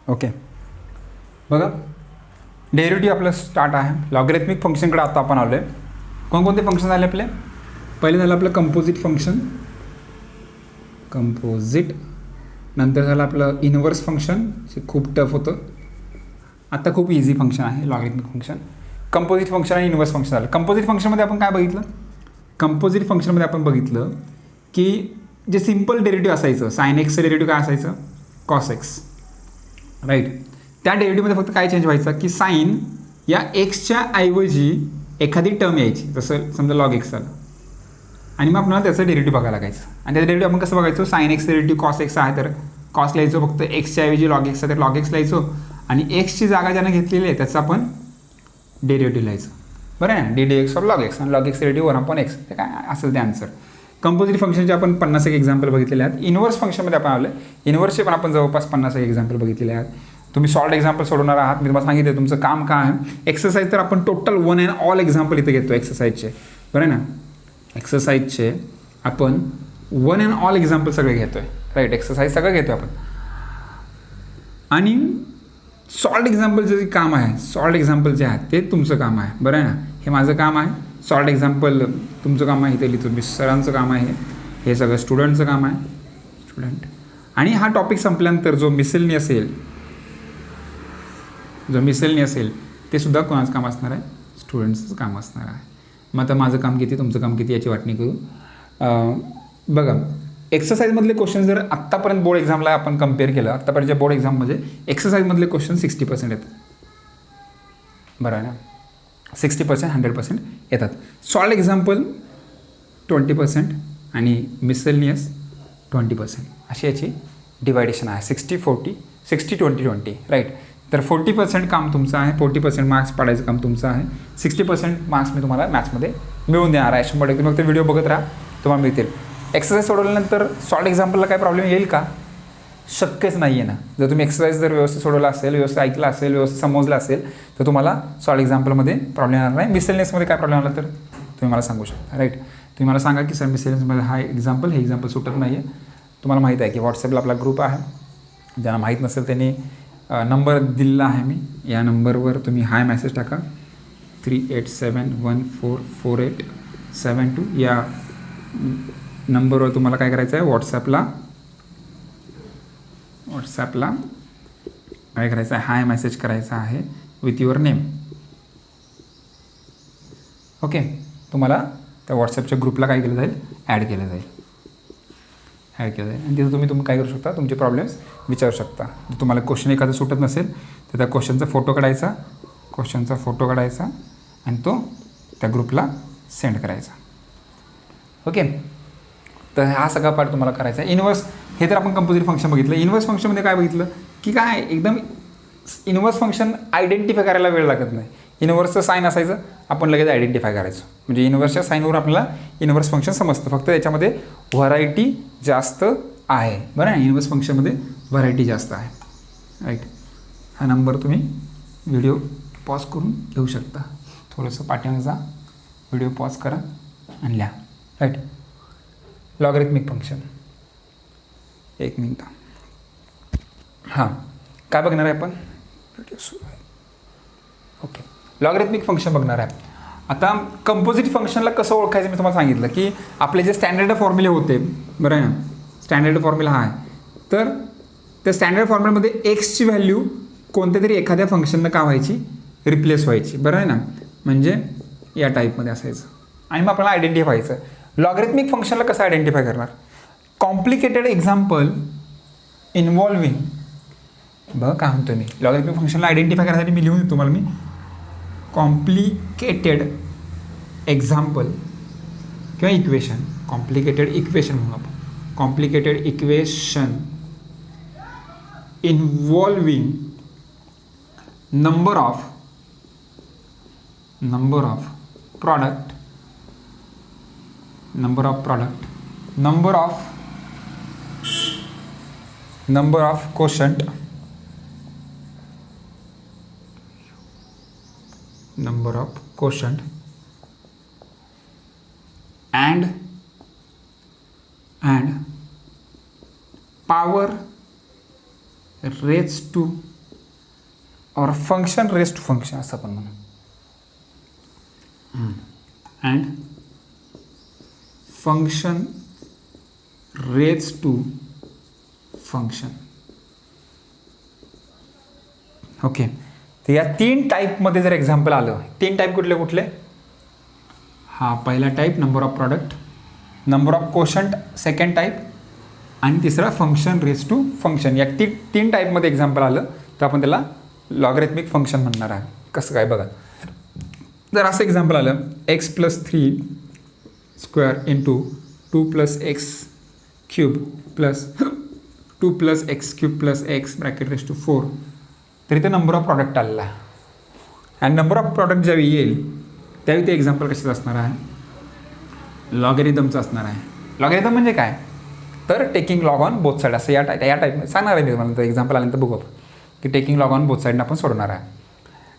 Okay, बघा derivative आपलं start आहे. लॉगरिथमिक फंक्शनकडे आता आपण आलो आहे. कोणकोणते फंक्शन झाले आपले? पहिले झालं आपलं कंपोजिट फंक्शन, नंतर झालं आपलं इनव्हर्स फंक्शन, जे खूप टफ होतं. आता खूप इझी फंक्शन आहे लॉगरिथमिक फंक्शन. कंपोजिट फंक्शन आणि इनव्हर्स फंक्शन झालं. कंपोजिट फंक्शनमध्ये आपण काय बघितलं? कंपोजिट फंक्शनमध्ये आपण बघितलं की जे सिम्पल डेरिव्हेटिव्ह असायचं, साइन एक्सचं डेरिव्हेटिव्ह काय असायचं? Cos x, right. त्या डेरिव्हेटिव्हमध्ये फक्त काय चेंज व्हायचं की साइन या एक्सच्या ऐवजी एखादी टर्म यायची, जसं समजा लॉग एक्स झालं, आणि मग आपल्याला त्याचं डेरिव्हेटिव्ह बघायला लागायचं. आणि त्याचं डेरिव्हेटिव्ह आपण कसं बघायचो? Sine x derivative cos x आहे तर कॉस लिहायचो, फक्त एक्सच्या ऐवजी लॉग एक्स आहे तर लॉग एक्स लिहायचो, आणि एक्सची जागा ज्यानं घेतलेली आहे त्याचं आपण डेरिव्हेटिव्ह लिहायचं. बरं आहे ना, D d x of log x, आणि लॉग एक्स डेरिव्हेटिव्ह 1/x, ते काय असेल ते आन्सर. कंपोजिट फंक्शनचे आपण 50 एक्झाम्पल बघितलेले आहेत. इनव्हर्स फंक्शनमध्ये आपण आलं, इनव्हर्सचे पण आपण जवळपास 50 एक्झाम्पल बघितलेले आहेत. तुम्ही सॉल्ट एक्झाम्पल सोडवणार आहात. मी तुम्हाला सांगितलं तुमचं काम काय आहे. एक्सरसाइज तर आपण टोटल 1 अँड ऑल एक्झाम्पल इथे घेतो एक्सरसाइजचे, बरं ना. एक्सरसाइजचे आपण 1 अँड ऑल एक्झाम्पल सगळे घेतो आहे, राईट. एक्सरसाइज सगळं घेतो आपण. आणि सॉल्ट एक्झाम्पलचं जे काम आहे, सॉल्ट एक्झाम्पल जे आहे ते तुमचं काम आहे, बरं आहे ना. हे माझं काम आहे. सॉल्ट एक्झाम्पल तुमचं काम आहे, इथे लिहितो मी. सरांचं काम आहे, हे सगळं स्टुडंटचं काम आहे, स्टुडंट. आणि हा टॉपिक संपल्यानंतर जो मिसेलनी असेल ते सुद्धा कोणाचं काम असणार आहे? स्टुडंट्सचं काम असणार आहे. मग आता माझं काम किती, तुमचं काम किती याची वाटणी करू. बघा, एक्सरसाइजमधले क्वेश्चन जर आत्तापर्यंत बोर्ड एक्झामला आपण कम्पेअर केलं, आत्तापर्यंतच्या बोर्ड एक्झाममध्ये एक्सरसाइजमधले क्वेश्चन 60% येतात, बरं आहे ना. 60%, 100% येतात. सॉल्ट एक्झाम्पल 20% आणि मिसलनियस 20%, अशी याची डिवायडेशन आहे. 60-40, 60-20-20, राईट. तर 40% काम तुमचं आहे, 40% मार्क्स पाडायचं काम तुमचं आहे. 60% मार्क्स मी तुम्हाला मॅथ्समध्ये मिळवून देणार आहे 100%. मग ते व्हिडिओ बघत राहा, तुम्हाला मिळतील. एक्सरसाइज सोडवल्यानंतर सॉल्ट एक्झाम्पलला काय प्रॉब्लेम येईल का? शक्यच नाही आहे ना. जर तुम्ही एक्सरसाइज जर व्यवस्थित सोडवला असेल, व्यवस्थित ऐकला असेल, व्यवस्थित समजलं असेल, तर तुम्हाला सॉल्ट एक्झाम्पलमध्ये प्रॉब्लेम येणार नाही. मिसलेनियसमध्ये काय प्रॉब्लेम आला तर तुम्ही मला सांगू शकता, राईट. तुम्ही मला सांगा की सर मिसलेनियसमध्ये हे एक्झाम्पल सुटत नाही आहे. तुम्हाला माहीत आहे की व्हॉट्सअपला आपला ग्रुप आहे. ज्यांना माहीत नसेल त्यांनी नंबर दिलेला आहे मी, या नंबरवर तुम्ही हाय मेसेज टाका. 3871444872 या नंबरवर तुम्हाला काय करायचं आहे? व्हॉट्सॲपला काय करायचं आहे? हाय मेसेज करायचा आहे विथ युअर नेम. ओके, तुम्हाला त्या व्हॉट्सॲपच्या ग्रुपला काय केलं जाईल? ॲड केलं जाईल. आणि तिथं तुम्ही काय करू शकता? तुमचे प्रॉब्लेम्स विचारू शकता. जर तुम्हाला क्वेश्चन एखादं सुटत नसेल तर त्या क्वेश्चनचा फोटो काढायचा आणि तो त्या ग्रुपला सेंड करायचा. ओके, तर हा सगळा पार्ट तुम्हाला करायचा आहे. इनव्हर्स हे तर आपण कंपोजिट फंक्शन बघितलं. इनव्हर्स फंक्शनमध्ये काय बघितलं की काय एकदम इनव्हर्स फंक्शन आयडेंटिफाय करायला वेळ लागत नाही. इनव्हर्सचं साईन असायचं, आपण लगेच आयडेंटिफाय करायचो. म्हणजे इनव्हर्सच्या साईनवर आपल्याला इनव्हर्स फंक्शन समजतं. फक्त त्याच्यामध्ये व्हरायटी जास्त आहे, बरं आहे. इनव्हर्स फंक्शनमध्ये व्हरायटी जास्त आहे, राईट. हा नंबर तुम्ही व्हिडिओ पॉज करून घेऊ शकता. थोडंसं पाठीमागचा व्हिडिओ पॉज करा आणि लिहा, राईट. Logarithmic function, 1 minute. हां, काय बघणार आहे आपण? व्हिडिओ सुरू आहे. ओके, लॉगरिथमिक फंक्शन बघणार आहे. आता कंपोजिट फंक्शनला कसं ओळखायचं मी तुम्हाला सांगितलं की आपले जे स्टँडर्ड फॉर्म्युले होते, बरं आहे ना. स्टँडर्ड फॉर्म्युला हा आहे. तर त्या स्टँडर्ड फॉर्म्युल्यामध्ये एक्सची व्हॅल्यू कोणत्या तरी एखाद्या फंक्शननं का व्हायची? रिप्लेस व्हायची, बरं आहे ना. म्हणजे या टाईपमध्ये असायचं. आणि मग आपल्याला आयडेंटिफाय व्हायचं. लॉगरिथमिक फंक्शनला कसं आयडेंटिफाय करणार? कॉम्प्लिकेटेड एक्झाम्पल इन्व्हॉल्विंग, बघा काय म्हणतो मी. लॉगरिथमिक फंक्शनला आयडेंटिफाय करण्यासाठी मी लिहून देतो तुम्हाला. मी कॉम्प्लिकेटेड एक्झाम्पल किंवा इक्वेशन, कॉम्प्लिकेटेड इक्वेशन म्हणून आपण, complicated equation involving number of product, number of quotient, and power raised to और फंक्शन रेस टू फंक्शन असं पण म्हणू. And function raise to function. Okay, तर या 3 टाईपमध्ये जर एक्झाम्पल आलं, 3 टाईप कुठले कुठले? हा पहिला type number of product, number of quotient second type, आणि तिसरा फंक्शन रेज टू फंक्शन. या 3 टाईपमध्ये एक्झाम्पल आलं तर आपण त्याला लॉगरिथमिक फंक्शन म्हणणार आहे. कसं काय बघा, जर असं एक्झाम्पल आलं x+3 square into 2+x cube plus 2+x³ + x bracket raise to 4, तर इथे नंबर ऑफ प्रॉडक्ट आलेला आहे. आणि नंबर ऑफ प्रॉडक्ट ज्यावेळी येईल त्यावेळी ते एक्झाम्पल कशाचं असणार आहे? लॉगरिथमचं असणार आहे. लॉगरिथम म्हणजे काय? तर taking log on both side असं या टाईप सांगणार आहे मी तुम्हाला. तर एक्झाम्पल आल्यानंतर बघू आपण की टेकिंग लॉग ऑन बोथ साईडनं आपण सोडणार आहे.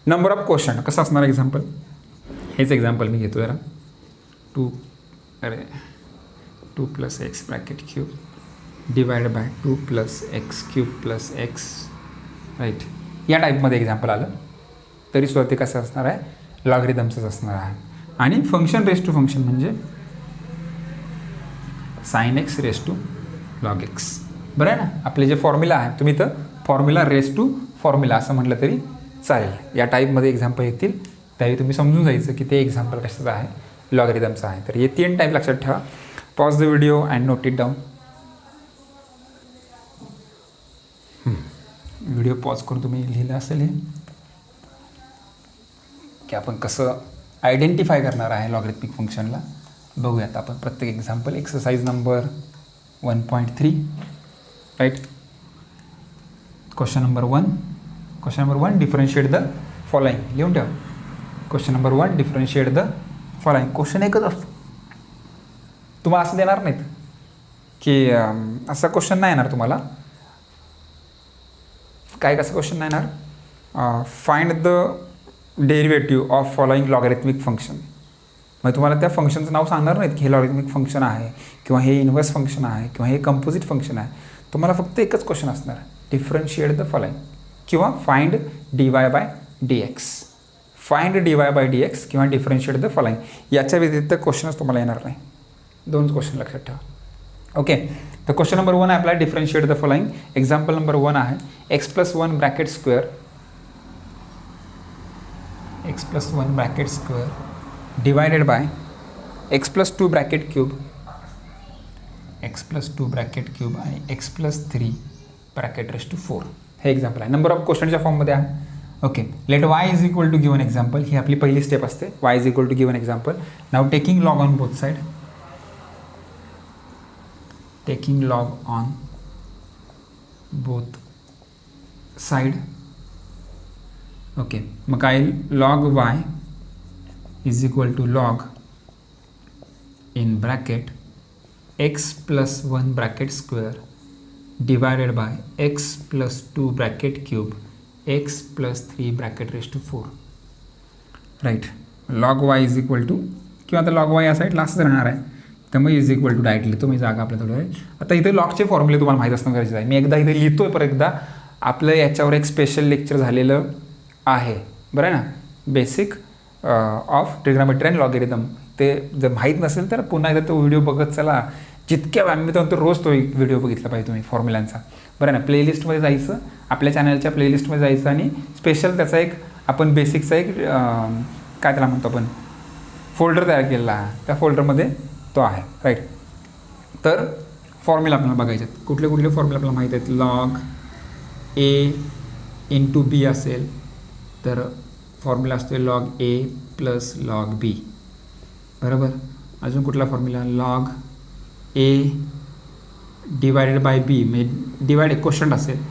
नंबर ऑफ क्वेश्चन कसं असणार एक्झाम्पल? हेच एक्झाम्पल मी घेतो जरा. 2+x bracket cube divide by 2+x³ + x, right. या टाईपमध्ये एक्झाम्पल आलं तरी सुद्धा ते कसं असणार आहे? लॉगरिथमचंच असणार आहे. आणि फंक्शन रेज टू फंक्शन म्हणजे sin x raise to log x. बरं आहे ना? आपले जे फॉर्म्युला आहे, तुम्ही तर फॉर्म्युला रेज टू फॉर्म्युला असं म्हटलं तरी चालेल. या टाईपमध्ये एक्झाम्पल येतील त्यावेळी तुम्ही समजून जायचं की ते एक्झाम्पल कशाचं आहे? लॉगरिथमचं आहे. तर हे 3 टाईप लक्षात ठेवा. Pause the video and note it down. Video pause करून तुम्ही लिहिलं असेल हे की आपण कसं आयडेंटिफाय करणार आहे लॉगरिथमिक फंक्शनला. बघूयात आपण प्रत्येक example. Exercise number 1.3, right. Question number 1 differentiate the following. लिहून ठेवा. Question number 1 differentiate the following. Question एकच असतो, तुम्हाला असं देणार नाहीत की असा क्वेश्चन नाही येणार तुम्हाला. काय कसं क्वेश्चन नाही येणार? Find the derivative of following logarithmic function. मग तुम्हाला त्या फंक्शनचं नाव सांगणार नाहीत की हे लॉगरिथमिक फंक्शन आहे किंवा हे इन्व्हर्स फंक्शन आहे किंवा हे कंपोजिट फंक्शन आहे. तुम्हाला फक्त एकच क्वेश्चन असणार, डिफरन्शिएट द फॉलोइंग किंवा फाइंड dy/dx. फाइंड dy/dx किंवा डिफरन्शिएट द फॉलोइंग. याच्या व्यतिरिक्त क्वेश्चनच तुम्हाला येणार नाही. 2 क्वेश्चन लक्षात ठेवा. ओके, तर क्वेश्चन नंबर 1 आहे आपला differentiate the following. Example number 1 आहे x+1 bracket square divided by x+2 bracket cube आणि x+3 ब्रॅकेट रेज टू 4. हे एक्झाम्पल आहे. नंबर ऑफ क्वेश्चनच्या फॉर्ममध्ये आहे. Okay, let y is equal to given example. ही आपली पहिली स्टेप असते. y is equal to given example. Now taking log on both side. Taking log on both side. Okay, मग काय log y is equal to log in bracket x+1 bracket square divided by x+2 bracket cube x+3 bracket raise to 4, right. Log y is equal to किंवा आता log y या साईडला असंच राहणार आहे. त्यामुळे इज इक्वल टू डायरेक्ट लिहितो मी. जागा आपल्या थोडं आहे. आता इथे लॉगचे फॉर्म्युले तुम्हाला माहीत असणं गरजेचं आहे. मी एकदा इथे लिहितोय, परत एकदा आपलं याच्यावर एक स्पेशल लेक्चर झालेलं आहे, बरं आहे ना, basic of trigonometry and logarithm. ते जर माहीत नसेल तर पुन्हा एकदा तो व्हिडिओ बघत चला. जितक्या वेळा मी तर रोज तो एक व्हिडिओ बघितला पाहिजे तुम्ही फॉर्म्युलांचा, बरं ना. प्लेलिस्टमध्ये जायचं, आपल्या चॅनलच्या प्लेलिस्टमध्ये जायचं आणि स्पेशल त्याचा एक आपण बेसिकचा एक काय त्याला म्हणतो आपण फोल्डर तयार केलेला आहे. त्या फोल्डरमध्ये तो आहे, राईट. तर फॉर्म्युला आपल्याला बघायचे आहेत. कुठले कुठले फॉर्म्युला आपल्याला माहीत आहेत? लॉग a इंटू बी असेल तर फॉर्म्युला असतो log a plus log b, बरोबर. अजून कुठला formula? Log a divided by b, म्हणजे डिवाइड क्वोशंट असेल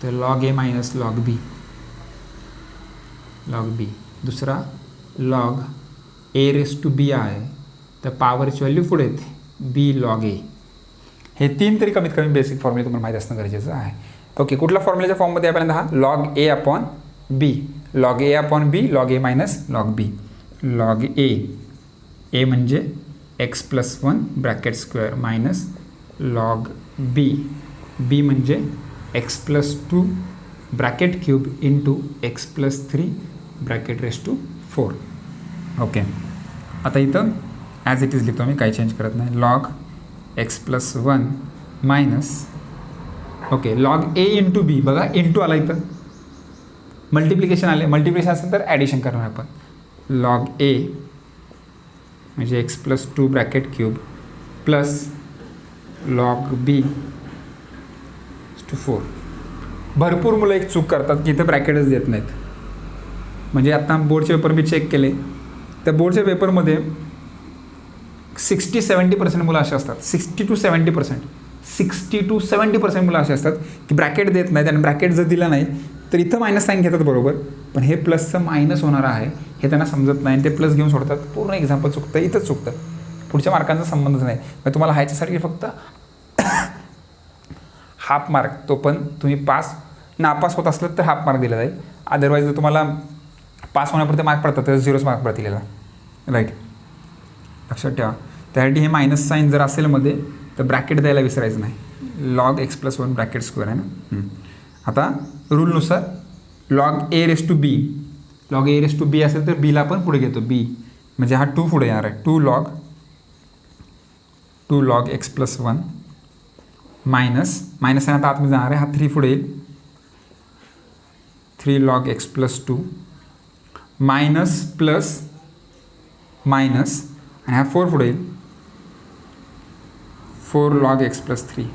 तर log a minus log b. दुसरा log a raise to b आहे तर पॉवरची व्हॅल्यू पुढे येते b लॉग a. हे 3 तरी कमीत कमी बेसिक फॉर्म्युला तुम्हाला माहीत असणं गरजेचं आहे. ओके, कुठल्या फॉर्म्युल्याच्या फॉर्ममध्ये आपल्याला हा log a upon b, log a upon b, log a minus log b. Log a म्हणजे x+1 bracket square minus log b म्हणजे x+2 bracket cube into x plus 3 bracket raise to 4. Okay, आता इथं as it is लिहितो मी, काही change करत नाही. Log x plus 1 minus, okay, log a into b. बघा into आला इथं, मल्टिप्लिकेशन आले. मल्टिप्लिकेशन असेल तर ॲडिशन करणार आपण. लॉग ए म्हणजे x plus 2 bracket cube plus log b to 4. भरपूर मुलं एक चूक करतात की इथं ब्रॅकेटच देत नाहीत. म्हणजे आता बोर्डचे पेपर मी चेक केले, त्या बोर्डच्या पेपरमध्ये 60-70% मुलं असे असतात. 60 to 70% मुलं असे असतात की ब्रॅकेट देत नाहीत, आणि ब्रॅकेट जर दिलं नाही तर इथं मायनस साईन घेतात बरोबर, पण हे प्लसचं मायनस होणार आहे हे त्यांना समजत नाही, आणि ते प्लस घेऊन सोडतात. पूर्ण एक्झाम्पल चुकतं, इथंच चुकतं, पुढच्या मार्कांचा संबंधच नाही. मग तुम्हाला ह्याच्यासाठी फक्त हाफ मार्क, तो पण तुम्ही नापास होत असलं तर हाफ मार्क दिला जाईल. अदरवाईज जर तुम्हाला पास होण्यापुरते मार्क पडतात तर 0 मार्क पडतील याला, राईट, लक्षात ठेवा. त्यासाठी हे मायनस साईन जर असेल मध्ये तर ब्रॅकेट द्यायला विसरायचं नाही. Log x plus 1 bracket square आहे ना. आता रूलनुसार log a raise to b, log a raise to b असेल तर बीला पण पुढे घेतो. बी म्हणजे हा 2 पुढे येणार आहे. 2 log x plus 1 minus sign आता आतमध्ये जाणार आहे, हा 3 पुढे येईल. 3 log x plus 2 minus plus minus, आणि हा 4 पुढे येईल. 4 लॉग एक्स प्लस 3.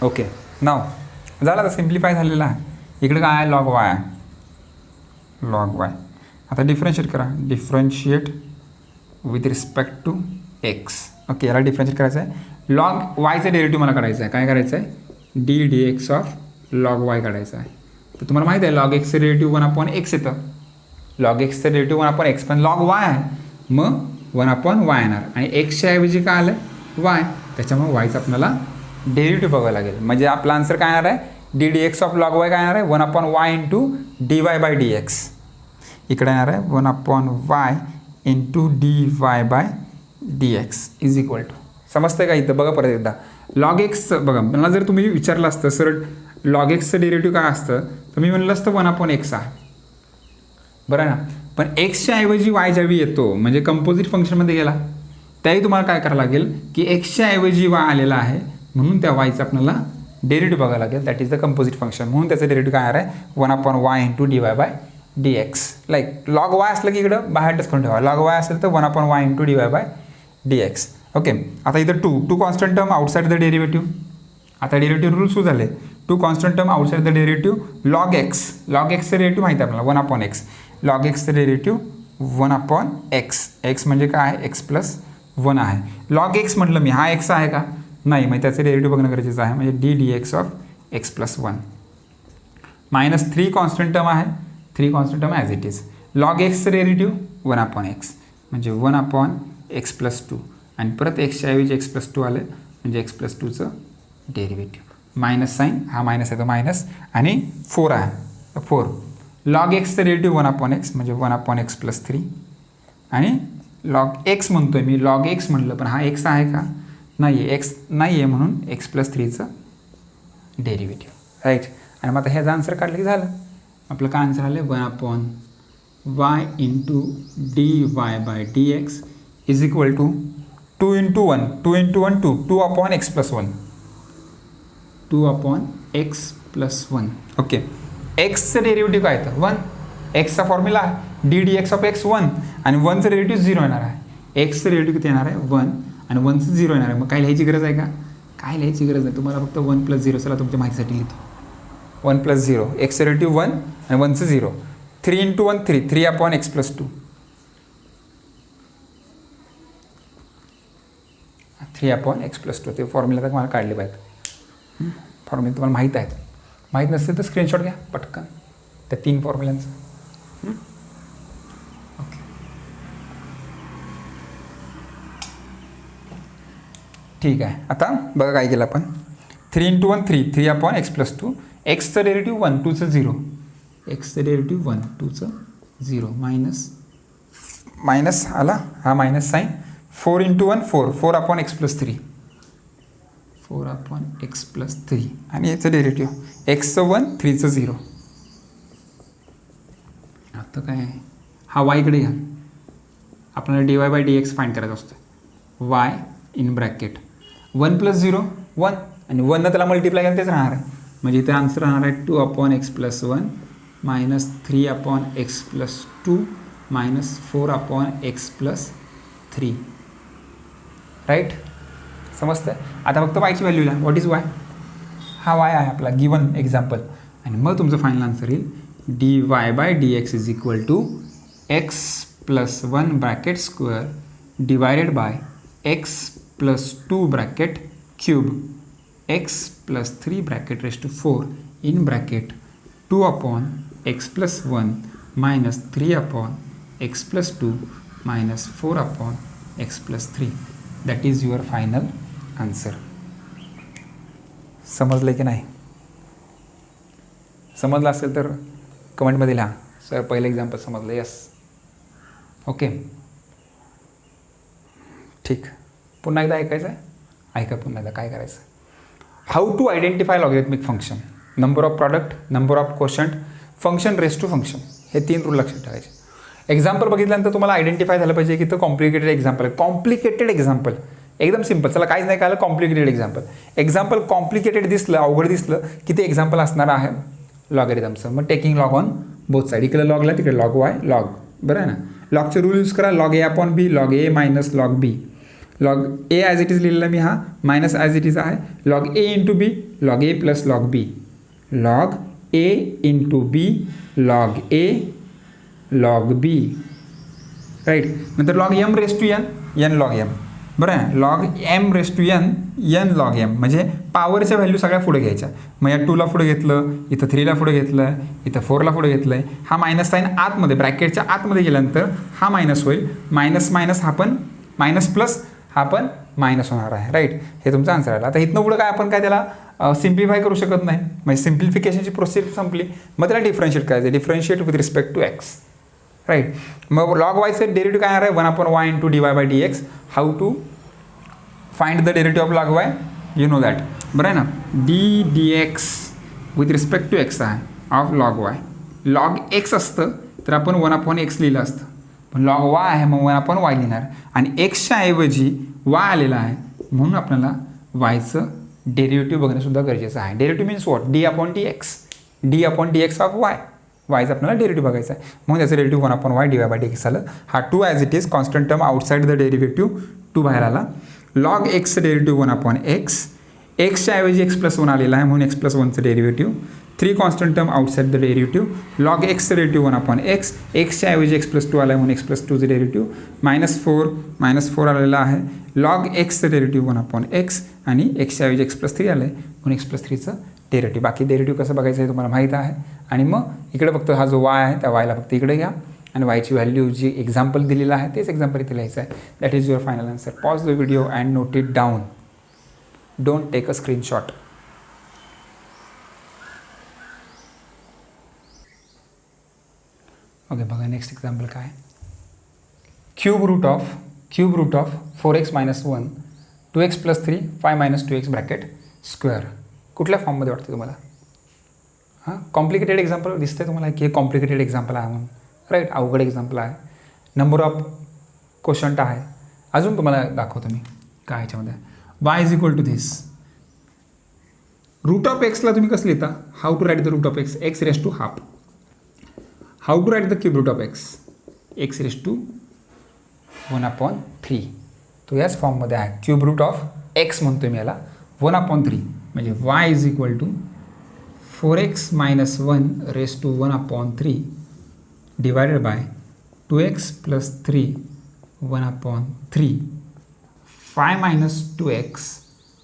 ओके, नाव झालं, आता सिम्प्लिफाय झालेला आहे. इकडे काय आहे, लॉग वाय आहे, लॉग वाय. आता डिफरन्शिएट करा, differentiate with respect to x. Okay, याला डिफरन्शिएट करायचं आहे. लॉग वायचं डेरिव्हेटिव्ह मला काढायचं आहे. काय करायचं आहे, D x of log Y काढायचं आहे. तर तुम्हाला माहिती आहे लॉग एक्सचं डेरिव्हेटिव्ह 1/x येतं. लॉग एक्सचं डेरिव्हेटिव्ह 1/x, पण लॉग वाय आहे मग 1/y येणार, आणि एक्सच्या ऐवजी काय आलं वाय, त्याच्यामुळे वायचं आपल्याला डेरिव्हेटिव्ह बघावं लागेल. म्हणजे आपला आन्सर काय येणार आहे, D x of log Y काय येणार आहे, 1/y इंटू dy/dx. इकडे येणार आहे 1/y into dy/dx is equal to. समजतं का इथं? बघा परत एकदा. लॉग एक्सचं बघा, मला जर तुम्ही विचारलं असतं सर लॉग एक्सचं डेरिव्हेटिव्ह काय असतं, तर मी म्हणलं असतं 1/x आहे, बरं ना. पण एक्सच्या ऐवजी वाय ज्यावेळी येतो म्हणजे कंपोजिट फंक्शनमध्ये गेला, त्याही तुम्हाला काय करावं लागेल की एक्सच्या ऐवजी वाय आलेला आहे, म्हणून त्या वायचं आपल्याला डेरिव्हेटिव्ह बघावं लागेल. That is the composite function. म्हणून त्याचं डेरिव्हेटिव्ह काय आहे 1/y into dy/dx. Like log Y असलं की इकडं बाहेरच करून ठेवा. लॉग वाय असेल तर 1/y इंटू dy/dx. ओके, आता इथं two constant term outside the derivative. आता डेरिव्हेटिव्ह रूल सुरू झाले. 2 constant term outside the derivative. Log एक्सचं डेरिव्हेटिव्ह माहिती आहे आपल्याला 1/x. लॉग एक्सचं डेरिव्हेटिव्ह 1/x. एक्स म्हणजे काय आहे, एक्स प्लस 1 आहे. लॉग एक्स म्हटलं मी, हा एक्स आहे का, नाही, मग त्याचं डेरिव्हेटिव्ह बघणं गरजेचं आहे. म्हणजे d x of x plus 1 minus 3 constant term आहे, 3 constant term as it is. Log एक्सचं डेरिव्हेटिव्ह 1/x म्हणजे 1/x प्लस 2, आणि परत एक्सच्या ऐवजी एक्स प्लस 2 आलं म्हणजे एक्स प्लस 2चं डेरिव्हेटिव्ह. मायनस साईन, हा मायनस आहे तो मायनस, आणि 4 आहे 4. लॉग एक्सचं डेरिव्हेटिव्ह 1/x म्हणजे 1/x प्लस 3, आणि लॉग एक्स म्हणतो आहे मी, लॉग एक्स म्हटलं पण हा एक्स आहे का, नाही आहे, एक्स नाही आहे, म्हणून एक्स प्लस 3चं डेरिव्हेटिव्ह, राईट. आणि मग आता ह्याचं आन्सर काढलं की झालं. आपलं काय आन्सर आलं 1/y into dy/dx is equal to 2 × 1 2/x plus 1 2/x plus 1. Okay, एक्सचं डेरिव्हेटिव्ह काय येतं 1. एक्सचा फॉर्म्युला आहे डी ऑफ एक्स 1, आणि 1चं डेरिव्हेटिव्ह 0 येणार आहे. एक्सचं डेरिव्हेटिव्ह किती येणार आहे 1, आणि 1चं 0 येणार आहे. मग काय लिहायची गरज आहे का, काय लिहायची गरज नाही, तुम्हाला फक्त 1 + 0. चला तुमच्या माहितीसाठी लिहितो 1 + 0. एक्सचं डेरिव्हेटिव्ह 1 आणि 1चं 0. 3 × 1 3 3/x प्लस 2 3/x प्लस 2. ते फॉर्म्युला तर मला काढले पाहिजे. फॉर्म्युला तुम्हाला माहीत आहेत, माहीत नसते तर स्क्रीनशॉट घ्या पटकन त्या 3 फॉर्म्युलांचं. ओके, ठीक आहे. आता बघा काय केलं आपण. 3 × 1 3 3/x प्लस 2. एक्सचं डेरिव्हेटिव्ह 1 2चं 0. एक्सचं डेरिव्हेटिव्ह 1 2चं 0 मायनस आला, हा minus sine. 4 × 1 4 4/x plus 3 4/x+3 आणि याचं डेरिव्हेटिव्ह एक्सचं 1 3चं 0. आता काय आहे, हा वाय इकडे घ्या, आपल्याला dy/dx फाईंड करायचा असतो. वाय इन ब्रॅकेट 1 + 0 1 आणि 1 त्याला मल्टिप्लाय केलं तेच राहणार आहे. म्हणजे इथे आन्सर राहणार आहे 2/x+1 -3/x+2 -4/x+3. राईट, समजतं. आता फक्त वायची व्हॅल्यू लिहा. What is why? हा वाय आहे आपला गिवन एक्झाम्पल. आणि मग तुमचं फायनल आन्सर येईल dy/dx is equal to x+1 bracket square divided by x+2 bracket cube x+3 bracket raise to 4 in bracket 2/x+1 -3/x+2 -4/x+3. That is your final answer. समजलं की नाही? समजलं असेल तर कमेंटमध्ये लिहा, सर पहिलं एक्झाम्पल समजलं. यस, ओके, ठीक. पुन्हा एकदा ऐकायचं आहे? ऐका पुन्हा एकदा. काय करायचं? How to identify logarithmic function. Number of product, number of quotient, function raise to function, हे 3 रूल लक्षात ठेवायचे. एक्झाम्पल बघितल्यानंतर तुम्हाला आयडेंटिफाय झालं पाहिजे की तो कॉम्प्लिकेटेड एक्झाम्पल आहे. कॉम्प्लिकेटेड एक्झाम्पल एकदम सिम्पल, चला काहीच नाही कळलं. कॉम्प्लिकेटेड एक्झाम्पल कॉम्प्लिकेटेड दिसलं, अवघड दिसलं की ते एक्झाम्पल असणार आहे लॉगरिथमचं. मग taking log on both side, इकडे लॉगला तिकडे लॉग वाय लॉग, बरं आहे ना. लॉगचे रूल यूज करा. Log a/b, log a minus log b. Log a as it is लिहिलेला मी, हा मायनस ॲज इट इज आहे. Log a into b, log a plus log b. Log a into b, log a log b. Right. नंतर log m raise to n, n log m. बरं आहे. Log m raise to n, n log m. म्हणजे पॉवरच्या value सगळ्या पुढे घ्यायच्या. मग या 2ला पुढे घेतलं, इथं 3ला पुढे घेतलं, इथं 4ला पुढे घेतलं आहे. हा मायनस साईन आतमध्ये ब्रॅकेटच्या आतमध्ये गेल्यानंतर हा मायनस होईल. मायनस मायनस हा पण मायनस प्लस हा पण मायनस होणार आहे. राईट, हे तुमचं आन्सर आहे. आता इथनं पुढं काय आपण काय त्याला सिम्प्लिफाय करू शकत नाही. म्हणजे सिम्प्लिफिकेशनची प्रोसेस संपली. मग त्याला डिफरन्शिएट करायचं. Differentiate with respect to x. Right. मग लॉग वायचं डेरिव्हेटिव्ह काय आहे? 1/y into dy/dx. How to find the derivative of log y? You know that. बरं आहे ना. dx with respect to x आहे of log y. Log x असतं तर आपण 1/x लिहिलं असतं, पण लॉग वाय आहे मग 1/y लिहिणार. आणि एक्सच्या ऐवजी वाय आलेला आहे म्हणून आपल्याला वायचं डेरिव्हेटिव्ह बघणंसुद्धा गरजेचं आहे. Derivative means what? d/dx. d/dx of y. वायचा आपल्याला डेरिव्हेटिव्ह बघायचा आहे म्हणून त्याचं डेरिव्हेटिव्ह 1/y dy/dx आलं. हा 2 as it is constant term outside the derivative 2 बाहेर आला. लॉग एक्सचं डेरिव्हेटिव्ह 1/x. एक्सच्या ऐवजी x+1 आलेला आहे म्हणून x+1चं derivative. 3 constant term outside the derivative. Log एक्सचं डेरिव्हेटिव्ह 1/x. एक्सच्या ऐवजी x+2 आला आहे म्हणून x+2चं डेरिव्हेटिव्ह. -4 आलेला आहे. लॉग एक्सचं डेरिव्हेटिव्ह 1/x आणि एक्सच्या ऐवजी x+3 आलं आहे म्हणून x+3चं डेरिव्हेटिव्ह. बाकी डेरिव्हेटिव्ह कसं बघायचं आहे तुम्हाला माहीत आहे. आणि मग इकडे फक्त हा जो वाय आहे त्या वायला फक्त इकडे घ्या आणि वायची व्हॅल्यू जी एक्झाम्पल दिलेलं आहे तेच एक्झाम्पल इथे लिहायचं आहे. That is your final answer. Pause the video and note it down. Don't take a screenshot. Okay, बघा नेक्स्ट एक्झाम्पल काय. Cube root of 4x - 1 2x + 3 5 - 2x bracket square. कुठल्या फॉर्ममध्ये वाटतं तुम्हाला? हां, कॉम्प्लिकेटेड एक्झाम्पल दिसतंय तुम्हाला की हे कॉम्प्लिकेटेड एक्झाम्पल आहे म्हणून. राईट, अवघड एक्झाम्पल आहे. नंबर ऑफ क्वोशंट आहे. अजून तुम्हाला दाखवतो मी काय ह्याच्यामध्ये. y is equal to this. Root of एक्सला तुम्ही कसं लिहिता? How to write the root of x? x raise to half. How to write the cube root of x? x raise to 1/3. तो याच फॉर्ममध्ये आहे. क्यूब रूट ऑफ एक्स म्हणतो मी याला 1/3. म्हणजे y is equal to 4x - 1 raise to 1/3 divided by 2x + 3 1/3. 5 - 2x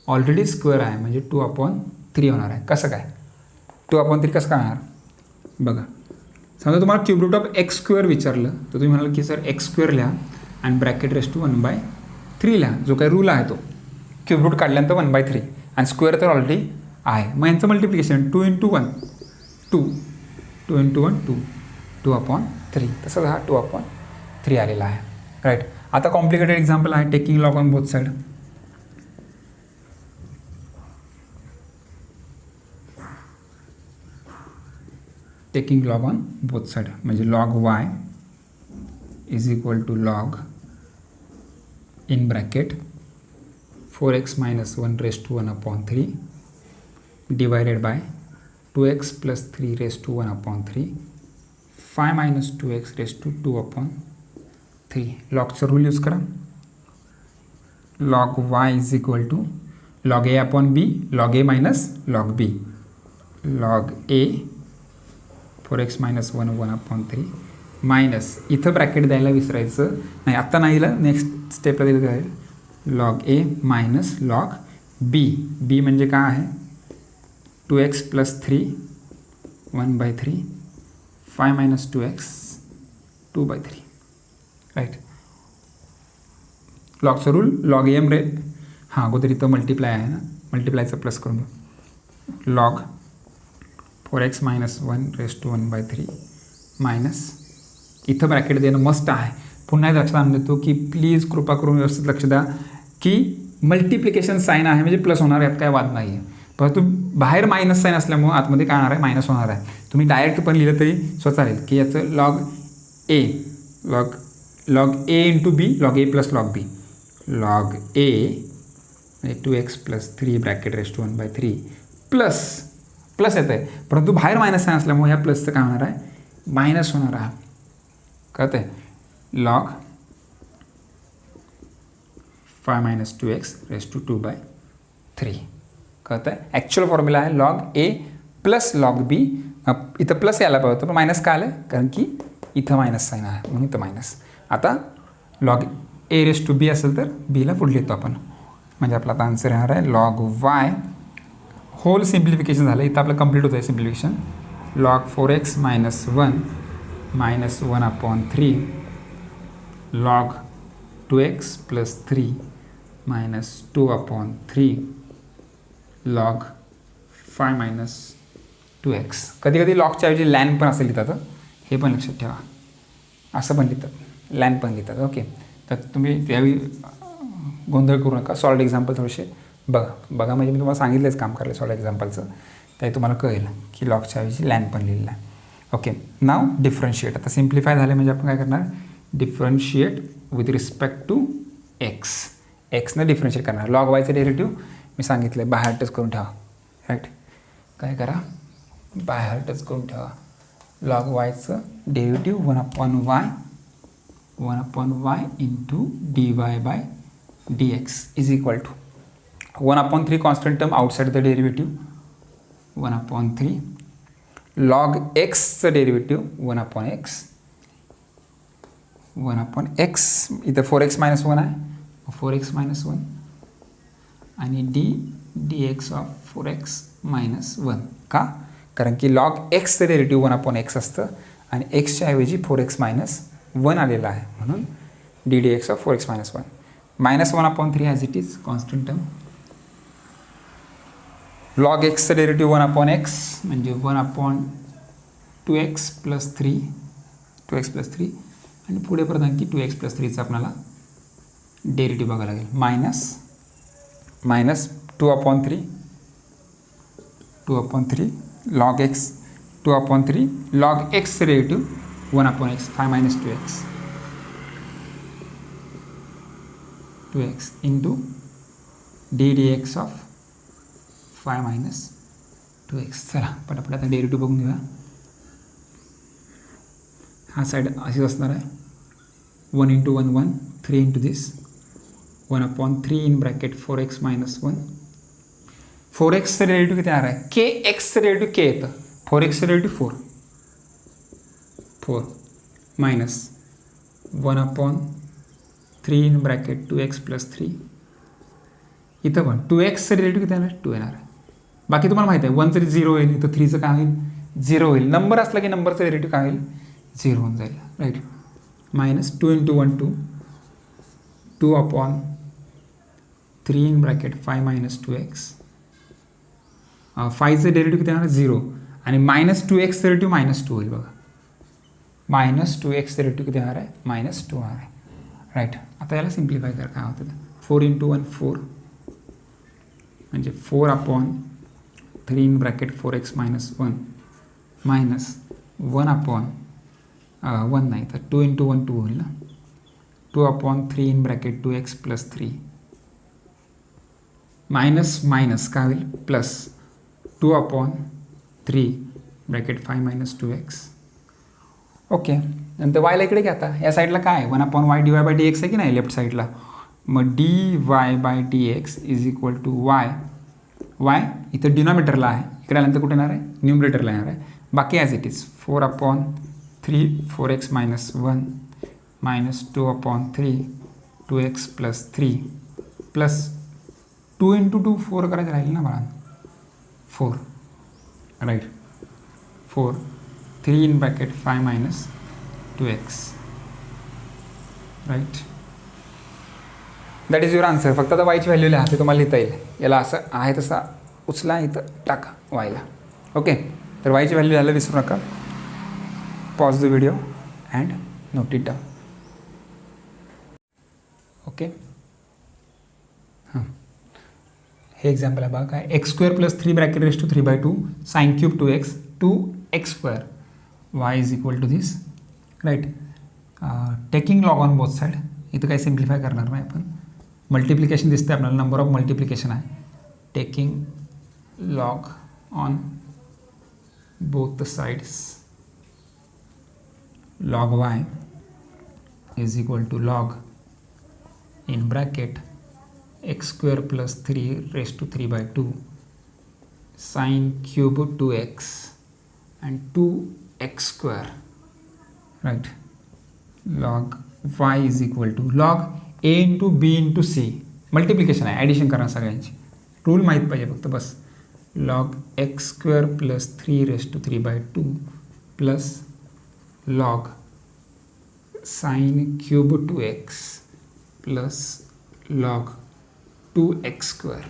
already square आहे म्हणजे 2/3 होणार आहे. कसं काय 2/3 कसं काय होणार? बघा, समजा तुम्हाला cube root of x square विचारलं तर तुम्ही म्हणाल की सर x स्क्वेअर लिहा आणि ब्रॅकेट रेस टू 1/3 लिहा. जो काही रूल आहे तो क्यूब रूट काढल्यानंतर 1/3 आणि स्क्वेअर तर ऑलरेडी आहे. मग यांचं मल्टिप्लिकेशन 2 × 1 2 2 × 1 2 2/3. तसंच हा 2/3 आलेला आहे. राईट. आता कॉम्प्लिकेटेड एक्झाम्पल आहे. Taking log on both side. Taking log on both side म्हणजे log y is equal to log in bracket 4x minus 1 raised to 1 upon 3 divided by 2x plus 3 raised to 1 upon 3 5 minus 2x raised to 2 upon 3. लॉगचा rule use करा. log y is equal to log a upon b log a minus log b log a 4x minus 1 1 upon 3 minus इथं bracket द्यायला विसरायचं नाही. आत्ता नाही दिलं, next स्टेपला दिलं काय log a minus log b. B म्हणजे काय आहे 2x plus 3 1/3 5 minus 2x 2/3 right. लॉगचा रूल लॉग एम रे हां अगोदर इथं मल्टिप्लाय आहे ना, मल्टिप्लायचं प्लस करून घेऊ. Log 4x minus 1 raise to 1/3 minus इथं ब्रॅकेट देणं मस्ट आहे. पुन्हा लक्षात आणून देतो की प्लीज कृपा करून व्यवस्थित लक्ष द्या की मल्टिप्लिकेशन साईन आहे म्हणजे प्लस होणार, यात काय वाद नाही आहे. परंतु बाहेर मायनस साईन असल्यामुळे आतमध्ये काय होणार आहे मायनस होणार आहे. तुम्ही डायरेक्ट पण लिहिलं तरी स्वतः चालेल की याचं log a log a into b log a plus log b log a म्हणजे 2x plus 3 bracket raise to 1/3 plus येतं आहे. परंतु बाहेर मायनस साईन असल्यामुळे ह्या प्लसचं काय होणार आहे मायनस होणार आहे. कळतं आहे. Log 5 minus 2x raise to 2/3 कळतं आहे. ॲक्च्युअल फॉर्म्युला आहे लॉग ए प्लस लॉग बी. इथं प्लस यायला पाहिजे होतं पण मायनस का आलं कारण की इथं मायनस साईन आहे म्हणून इथं मायनस. आता log a raise to b असेल तर बीला पुढे लिहितो आपण म्हणजे आपला आता आन्सर येणार आहे लॉग वाय होल सिम्प्लिफिकेशन झालं. इथं आपलं कंप्लीट होतं आहे simplification. Log 4x minus 1 minus 1 upon 3 log 2x plus 3 minus 2 upon 3 log 5 minus 2x. कधी कधी लॉगच्या ऐवजी लॅन पण असं लिहितात, हे पण लक्षात ठेवा. असं पण लिहितात, लॅन पण लिहितात. ओके, तर तुम्ही त्यावेळी गोंधळ करू नका. सॉल्ड एक्झाम्पल थोडेसे बघा म्हणजे मी तुम्हाला सांगितलंच काम करायला सॉल्ड एक्झाम्पलचं, त्याही तुम्हाला कळेल की लॉगच्या ऐवजी लॅन पण लिहिलेलं आहे. Okay, now differentiate. आता सिम्प्लिफाय झाले म्हणजे आपण काय करणार differentiate with respect to x. एक्सनं डिफरन्शिएट करणार. लॉग वायचं डेरिव्हेटिव्ह मी सांगितलं आहे बाहेर टच करून ठेवा. राईट, काय करा बाहेर टच करून ठेवा. लॉग वायचं derivative 1 upon y into dy/dx is equal to 1/3 constant term outside the derivative 1/3 log एक्सचं डेरिव्हेटिव्ह 1/x इथं 4x मायनस 1 आहे 4x मायनस 1 आणि dx ऑफ 4x मायनस 1. का कारण की लॉग एक्सचं डेरिव्हेटिव्ह 1/x असतं आणि एक्सच्या ऐवजी 4x मायनस 1 आलेला आहे म्हणून dx of 4x minus 1 minus 1/3 as it is constant term. Log एक्सचं डेरिव्हेटिव्ह 1/x म्हणजे 1/2x प्लस 3 आणि पुढे परत आणखी 2x प्लस 3चं आपल्याला डेरिव्हेटिव्ह बघायला लागेल. मायनस 2/3 लॉग एक्स 2/3 लॉग एक्सचं derivative 1/x 5 minus 2x into dx of 5 minus 2x. चला पटापट आता डेरिव्हेटिव्ह बघून घेऊया. हा साईड अशीच असणार आहे 1 into 1 1 3 into this 1/3 in bracket 4x minus 1. 4xचं डेरिव्हेटिव्ह किती येणार आहे के एक्सचं डेरिव्हेटिव्ह के येतं 4xचं derivative 4 minus 1/3 in bracket 2x plus 3. इथं पण 2xचं डेरिव्हेटिव्ह किती येणार 2 येणार आहे. बाकी तुम्हाला माहिती आहे 1 जरी 0 होईल इथं 3चं काय होईल 0 होईल. नंबर असला की नंबरचं डेरिव्हेटिव्ह काय होईल 0 होऊन जाईल. Right, minus 2 into 1 2/3 in bracket 5 minus 2x 5चं डेरिव्हेटिव्ह किती येणार 0 आणि मायनस 2x डेरिव्हेटिव्ह मायनस 2 होईल. बघा मायनस 2x डेरिव्हेटिव्ह किती येणार आहे मायनस 2 आहे. राईट, आता याला सिम्प्लिफाय करा काय होतं 4 इंटू 1 4 म्हणजे 4/3 in bracket 4x minus 1 minus 1 नाही तर 2 × 1 2 होईल ना. 2/3 in bracket 2x + 3 minus minus काय होईल प्लस 2/3 ब्रॅकेट 5 - 2x. ओके, नंतर वायला इकडे घ्या. आता या साईडला काय आहे 1/y dy/dx आहे की नाही लेफ्ट साईडला. मग dy/dx = y इथं डिनॉमिनेटरला आहे, इकडे आल्यानंतर कुठे येणार आहे न्यूमरेटरला येणार आहे. बाकी as it is 4/3 4x - 1 -2/3 2x + 3 plus 2 × 2 4 करायचं राहील ना बाळा 4 right. 4 3 in bracket 5 - 2x right. That is your answer. फक्त आता वायची व्हॅल्यू लिहा, ते तुम्हाला लिहिता येईल. याला असं आहे तसा उचला इथं टाका वायला. ओके, तर वायची व्हॅल्यू लिहायला विसरू नका. Pause the video and note it down. Okay, हां हे एक्झाम्पल आहे बघा काय. x² + 3 bracket raise to 3/2 sin³ 2x 2x². y = this right. Taking log on both side. इथं काही सिम्प्लिफाय करणार नाही आपण. मल्टिप्लिकेशन दिसते आपल्याला, नंबर ऑफ मल्टिप्लिकेशन आहे. Taking log on both the sides. log y = log in bracket x² + 3 raised to 3/2 sin³ 2x and 2x². right. log y = log a × b × c. Multiplication आहे, addition करा सगळ्यांची. Rule माहीत पाहिजे फक्त बस. log x² + 3 raised to 3/2 plus log sin³ 2x plus log 2x².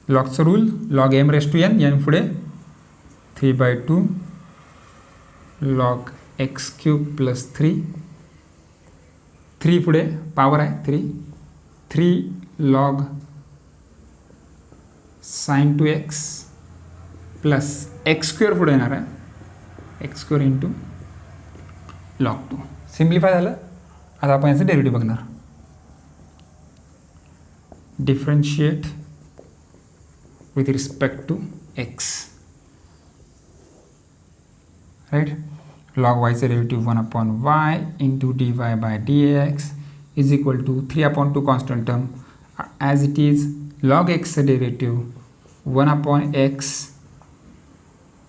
लॉगचं rule log m raised to n पुढे 3/2 log x³ + 3 पुढे पॉवर आहे 3 log sin²x प्लस x² पुढे येणार आहे x² × log 2. सिम्प्लिफाय झालं. आता आपण याचं डेरिव्हेटिव्ह बघणार. Differentiate with respect to x. Right. log yचं derivative 1/y × dy/dx = 3/2 constant term as it is. log xचं डेरिव्हेटिव्ह 1/x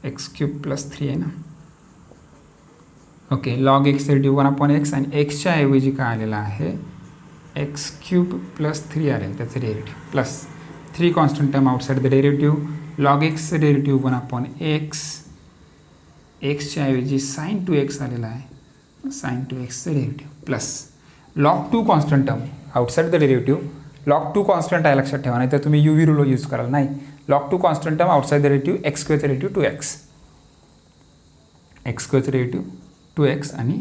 x³ + 3 आहे ना. Okay, log x derivative 1/x आणि एक्सच्या ऐवजी काय आलेलं आहे x³ + 3 आलेलं त्याचं derivative plus 3 constant term outside the derivative. log xचं डेरिव्हेटिव्ह 1/x एक्सच्या ऐवजी sin2x आलेला आहे sin2xचं derivative plus log 2 constant term outside the derivative. log 2 constant आहे लक्षात ठेवा, नाही तर तुम्ही UV रूल यूज कराल. नाही, log 2 constant term outside the derivative x² derivative 2x x² derivative 2x आणि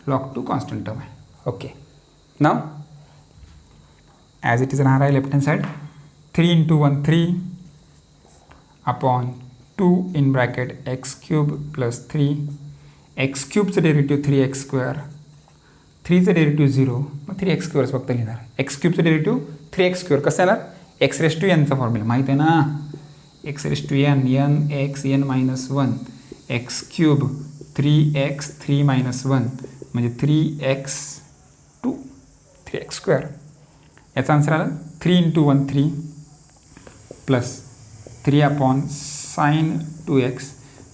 log 2 कॉन्स्टंट टर्म आहे. Okay, now as it is राहणार आहे left hand side 3 × 1 3 2 in bracket x³ + 3 x³ derivative 3x². 3चं derivative 0 मग 3x² फक्त लिहिणार. x³ derivative 3x². कसं येणार x⁻n चा फॉर्म्युला माहीत आहे ना. x⁻n n x n - 1 x³ 3x 3 - 1 म्हणजे 3x² याचा आन्सर आला 3 × 1 3 plus 3/sin2x.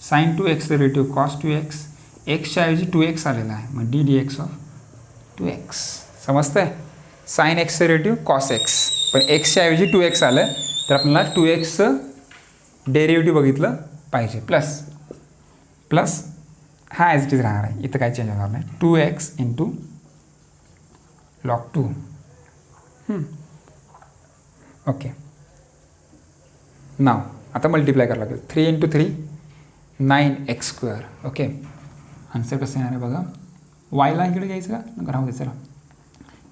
sin2x derivative cos2x. एक्सच्या ऐवजी 2x आलेला आहे मग ddx ऑफ 2x. समजतंय. sin x derivative cos x पण एक्सच्या ऐवजी 2x आलं तर आपल्याला 2xचं डेरिव्हेटिव्ह बघितलं पाहिजे प्लस हा ॲज इट इज राहणार आहे. इथं काय चेंज होणार नाही. 2x × log 2. ओके, नाव आता मल्टिप्लाय करावं लागेल. 3 × 3 9x². ओके, आन्सर कसं येणार आहे बघा. वायला इकडे घ्यायचं का राहू दे चला.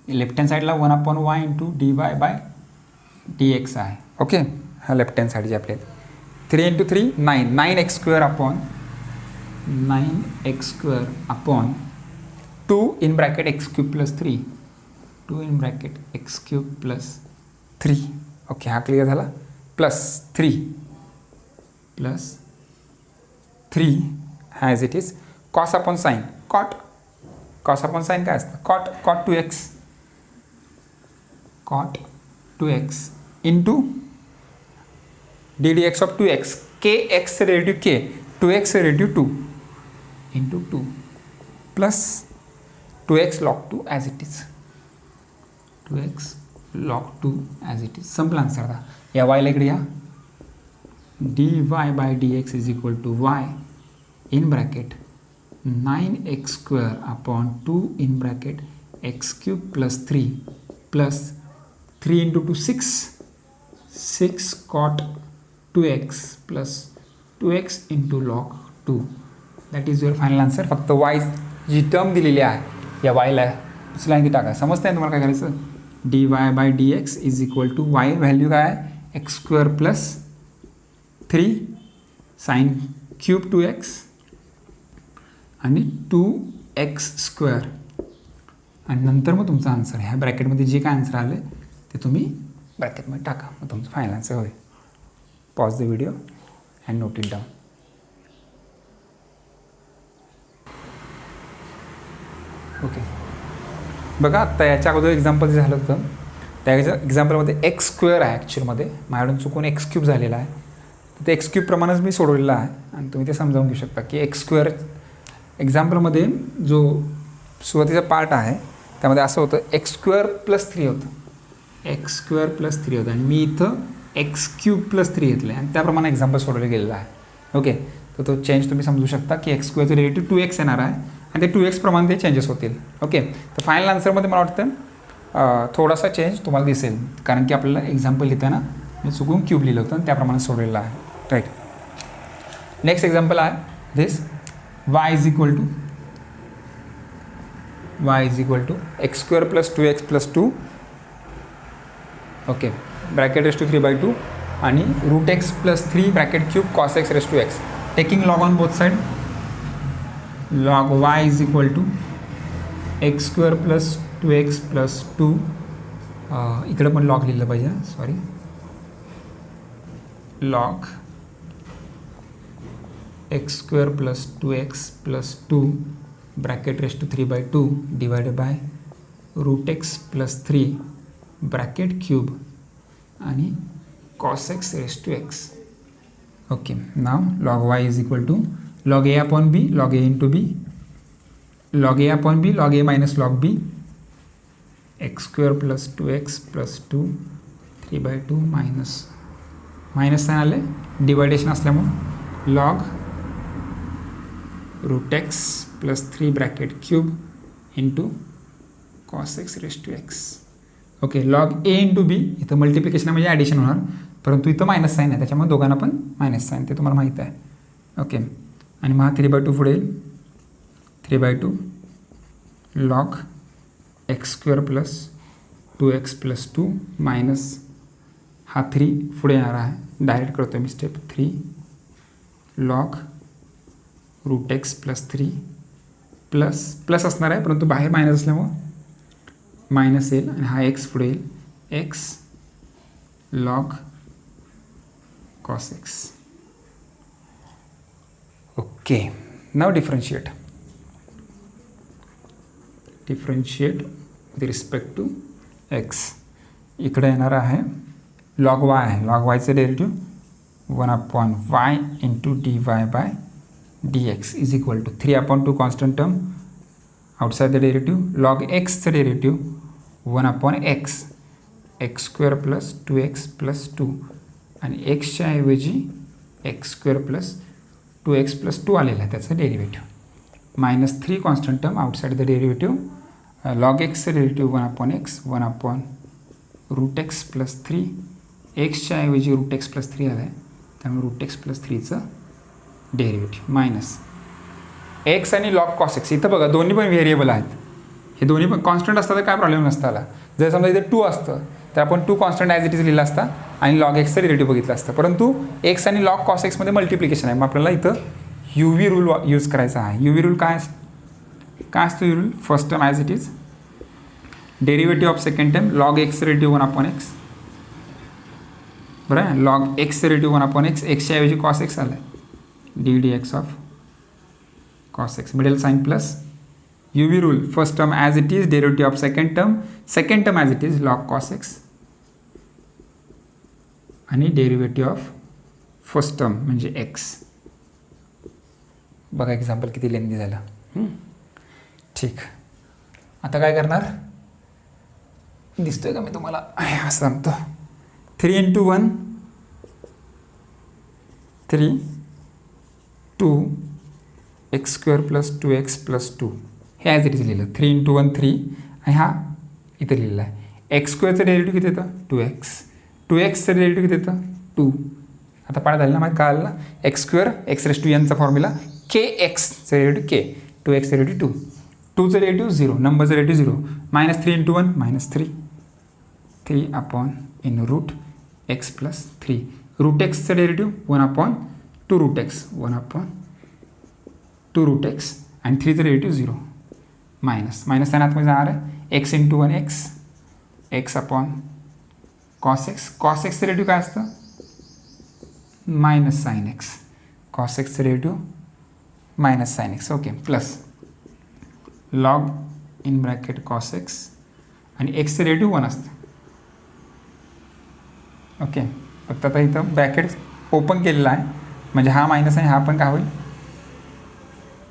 लेफ्ट हँड साईडला 1/y × dy/dx आहे. ओके, हा लेफ्ट हँड साईड जे आपले 3 × 3 9 9x² 9x² upon 2 in bracket x³ plus 3, 2 in bracket x³ plus 3. Okay, हा क्लिअर झाला. Plus 3 as it is cos upon sine cot. Cos upon sine काय असतं? Cot 2x into ddx of 2x, kx derivative k, 2x derivative 2 into 2 plus 2x log 2 as it is, 2x log 2 as it is. संपला answer. आता या वायला इकडे या, dy by dx is equal to y in bracket 9x² upon 2 in bracket x³ plus 3 plus 3 into 2 6 cot 2x plus 2x into log 2. That is your final answer. फक्त y जी term दिलेली आहे या वायला दुसरी लाईन टाका. समजतं आहे तुम्हाला काय करायचं? dy by dx is equal to y value काय आहे? x² plus 3 sine cube 2x आणि 2x², आणि नंतर मग तुमचा आन्सर ह्या ब्रॅकेटमध्ये जे काय आन्सर आलं ते तुम्ही ब्रॅकेटमध्ये टाका, मग तुमचं फायनल आन्सर होईल. Pause the video and note it down. Okay, बघा आत्ता याच्या अगोदर एक्झाम्पल जे झालं होतं त्या एक्झाम्पलमध्ये x² आहे ॲक्च्युअलमध्ये, माझ्याकडून चुकून x³ झालेला आहे. तर ते x³ प्रमाणेच मी सोडवलेलं आहे आणि तुम्ही ते समजावून घेऊ शकता की x² एक्झाम्पलमध्ये जो सुरुवातीचा पार्ट आहे त्यामध्ये असं होतं x² प्लस 3 होतं, x² प्लस 3 होतं आणि मी इथं x³ प्लस 3 घेतलं आहे आणि त्याप्रमाणे एक्झाम्पल सोडवलं गेलेलं आहे. ओके, तर तो चेंज तुम्ही समजू शकता की x² चं रिलेटिव्ह 2x येणार आहे आणि ते 2x प्रमाणे ते चेंजेस होतील. ओके, तर फायनल आन्सरमध्ये मला वाटतं थोडासा चेंज तुम्हाला दिसेल, कारण की आपल्याला एक्झाम्पल लिहिताना मी चुकून क्यूब लिहिलं होतं आणि त्याप्रमाणे सोडलेलं आहे. राईट. नेक्स्ट एक्झाम्पल आहे this y is equal to x² plus 2x plus 2. Okay, bracket raise to 3/2 आणि root x plus 3 bracket cube cos x raise to x. Taking log on both side, log y is equal to x² plus 2x plus 2. इकडं पण log लिहिलं पाहिजे, sorry, log x² plus 2x plus 2 bracket raise to 3/2 divided by root x plus 3 bracket cube आणि cos x raise to x. Okay, now log y is equal to log a upon b, log a into b, log a upon b, log a minus log b, x² plus 2x plus 2 3/2 minus sine आले division असल्यामुळे log root x plus 3 bracket cube into cos x raise to x. Okay, log a into b, इथं multiplication म्हणजे addition होणार, परंतु इथं minus sine आहे त्याच्यामुळे दोघांना पण मायनस साईन, ते तुम्हाला माहीत आहे. ओके, आणि मग 3/2 पुढे येईल, 3/2 log x² plus 2x plus 2 minus हा 3 पुढे येणार आहे, डायरेक्ट करतो मी step 3 log root x plus 3 plus असणार आहे, परंतु बाहेर मायनस असल्यामुळं मायनस येईल आणि हा x पुढे येईल, x log cos x. Okay, now differentiate with respect to x. इकडे येणार आहे log y आहे, log y चं derivative 1/y into dy by dx is equal to 3/2 constant term outside the derivative, log x चं derivative 1/x, x² plus 2x plus 2 आणि एक्सच्या ऐवजी x² plus 2x plus 2 आलेला आहे त्याचं derivative, minus 3 constant term outside the derivative, log x चं derivative 1/x 1/रूट x plus 3, एक्सच्या ऐवजी रूट x प्लस 3 आला आहे त्यामुळे रूट x प्लस 3चं डेरिव्हेटिव्ह मायनस x आणि log cos x. इथं बघा दोन्ही पण व्हेरिएबल आहेत, हे दोन्ही पण कॉन्स्टंट असतं तर काय प्रॉब्लेम नसता आला. जर समजा इथे 2 असतं तर आपण 2 कॉन्स्टंट ॲज इट इज लिहिला असता आणि log x चं डेरिव्हेटिव्ह बघितलं असतं, परंतु x आणि log cos x मध्ये मल्टिप्लिकेशन आहे, मग आपल्याला इथं यू व्ही रूल यूज करायचा आहे. यू व्ही रूल काय असतो you rule? First term as it is, derivative of second term log x derivative 1/x, बरं आहे. लॉग एक्स डेरिव्हेटिव्ह 1/x, एक्सच्या ऐवजी कॉस एक्स आला आहे, d d x of cos x, middle sign plus u v rule, first term as it is, derivative of second term as it is, log cos x, आणि derivative of first term म्हणजे x. बघा example किती lengthy झालं. ठीक, आता काय करणार दिसतोय का मी तुम्हाला? असं सांगतो, 3 × 1 3 2 x² + 2x + 2 हे ॲज इट इज लिहिलं. 3 × 1 3 आणि हा इथं लिहिलेला आहे. x² डेरिव्हेटिव्ह किती येतं? 2x. 2x डेरिव्हेटिव्ह किती येतं? 2. आता पाठ झालं ना, माहिती काय आलं? x² x⁻n चा formula, kx derivative k, 2x derivative 2, 2चं डेरिव्हेटिव्ह 0, नंबरचं डेरिव्हेटिव्ह 0, -3 × 1 -3, 3/√x + 3, √x चं डेरिव्हेटिव्ह 1/2√x, 1/2√x, आणि 3चं डेरिव्हेटिव्ह 0, मायनस त्या आतमध्ये जाणार आहे x × 1x, x/cos x, cos x चं डेरिव्हेटिव्ह काय असतं? -sin x, cos x चं derivative -sin x, okay, plus log in bracket cos x, आणि x चं डेरिव्हेटिव्ह 1 असतं. ओके, फक्त आता इथं ब्रॅकेट ओपन केलेला आहे, म्हणजे हा मायनस आहे, हा पण काय होईल?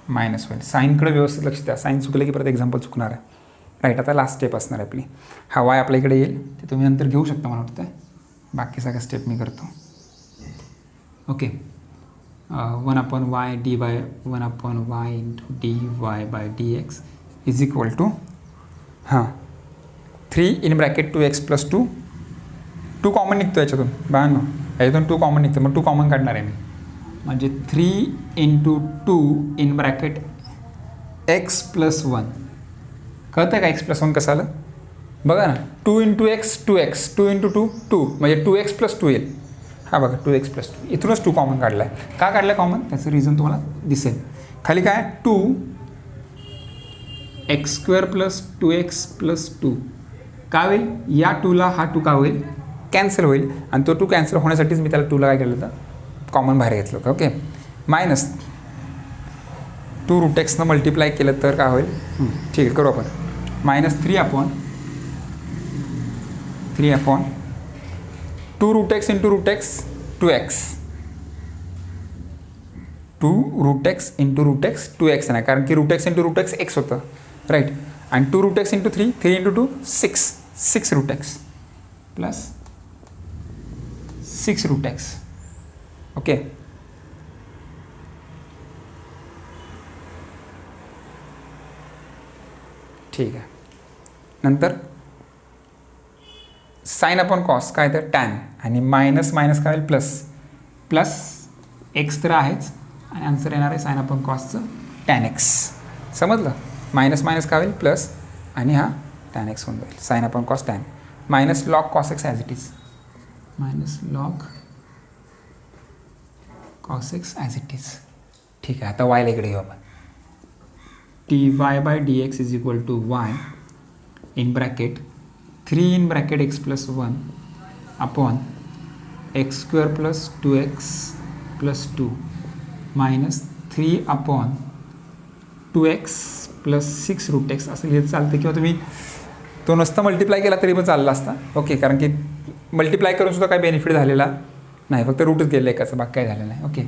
मायनस होईल. साईनकडे व्यवस्थित लक्ष द्या, साईन चुकलं की परत एक्झाम्पल चुकणार आहे. राईट, आता लास्ट स्टेप असणार आहे आपली. हा वाय आपल्या इकडे येईल, ते तुम्ही नंतर घेऊ शकता मला वाटतं. बाकी सगळ्या स्टेप मी करतो. Okay, 1/y dy 1/y × dy/dx is equal to 3 in bracket 2x + 2, 2 common निघतो याच्यातून, बाळांनो याच्यातून 2 कॉमन निघतं, मग 2 कॉमन काढणार आहे मी, म्हणजे 3 × 2 इन ब्रॅकेट x + 1. कळतं का x + 1 कसं आलं? बघा ना, 2 × x 2x, 2 × 2 2, म्हणजे 2x + 2 येईल. हा बघा 2x + 2, इथूनच 2 कॉमन काढला आहे. का काढलं कॉमन? त्याचं रिझन तुम्हाला दिसेल खाली. काय 2x² + 2x + 2 का होईल? या 2ला हा 2 का होईल? कॅन्सल होईल, आणि तो 2 कॅन्सल होण्यासाठीच मी त्याला 2ला काय केलं होतं? कॉमन बाहेर घेतलं होतं. ओके, मायनस 2√x मल्टिप्लाय केलं तर काय होईल? ठीक आहे, करू आपण. -3/2√x × √x 2x, 2√x × √x 2x नाही, कारण की √x × √x x होतं, राईट. आणि 2√x × 3 3 × 2 6, 6√x plus 6√x. Okay, ठीक आहे. नंतर sin/cos काय तर tan, आणि मायनस काय होईल? प्लस x तर आहेच, आणि आन्सर येणार आहे sin/cosचं tan x. समजलं? मायनस काय होईल? प्लस, आणि हा tan x होऊन जाईल, sin/cos tan, minus log cos x as it is, minus log cos x as it is. ठीक आहे, आता वायला इकडे घेऊ आपण. dy/dx is equal to y in bracket 3 in bracket x + 1 upon x² + 2x + 2 minus 3/2x + 6√x असं लिहित चालतं, किंवा तुम्ही तो नुसता मल्टिप्लाय केला तरी पण चालला असता. ओके, कारण की मल्टिप्लाय करून सुद्धा काही बेनिफिट झालेला नाही, फक्त रूटच गेलं एकाचं, बाकी काही झालं नाही. ओके,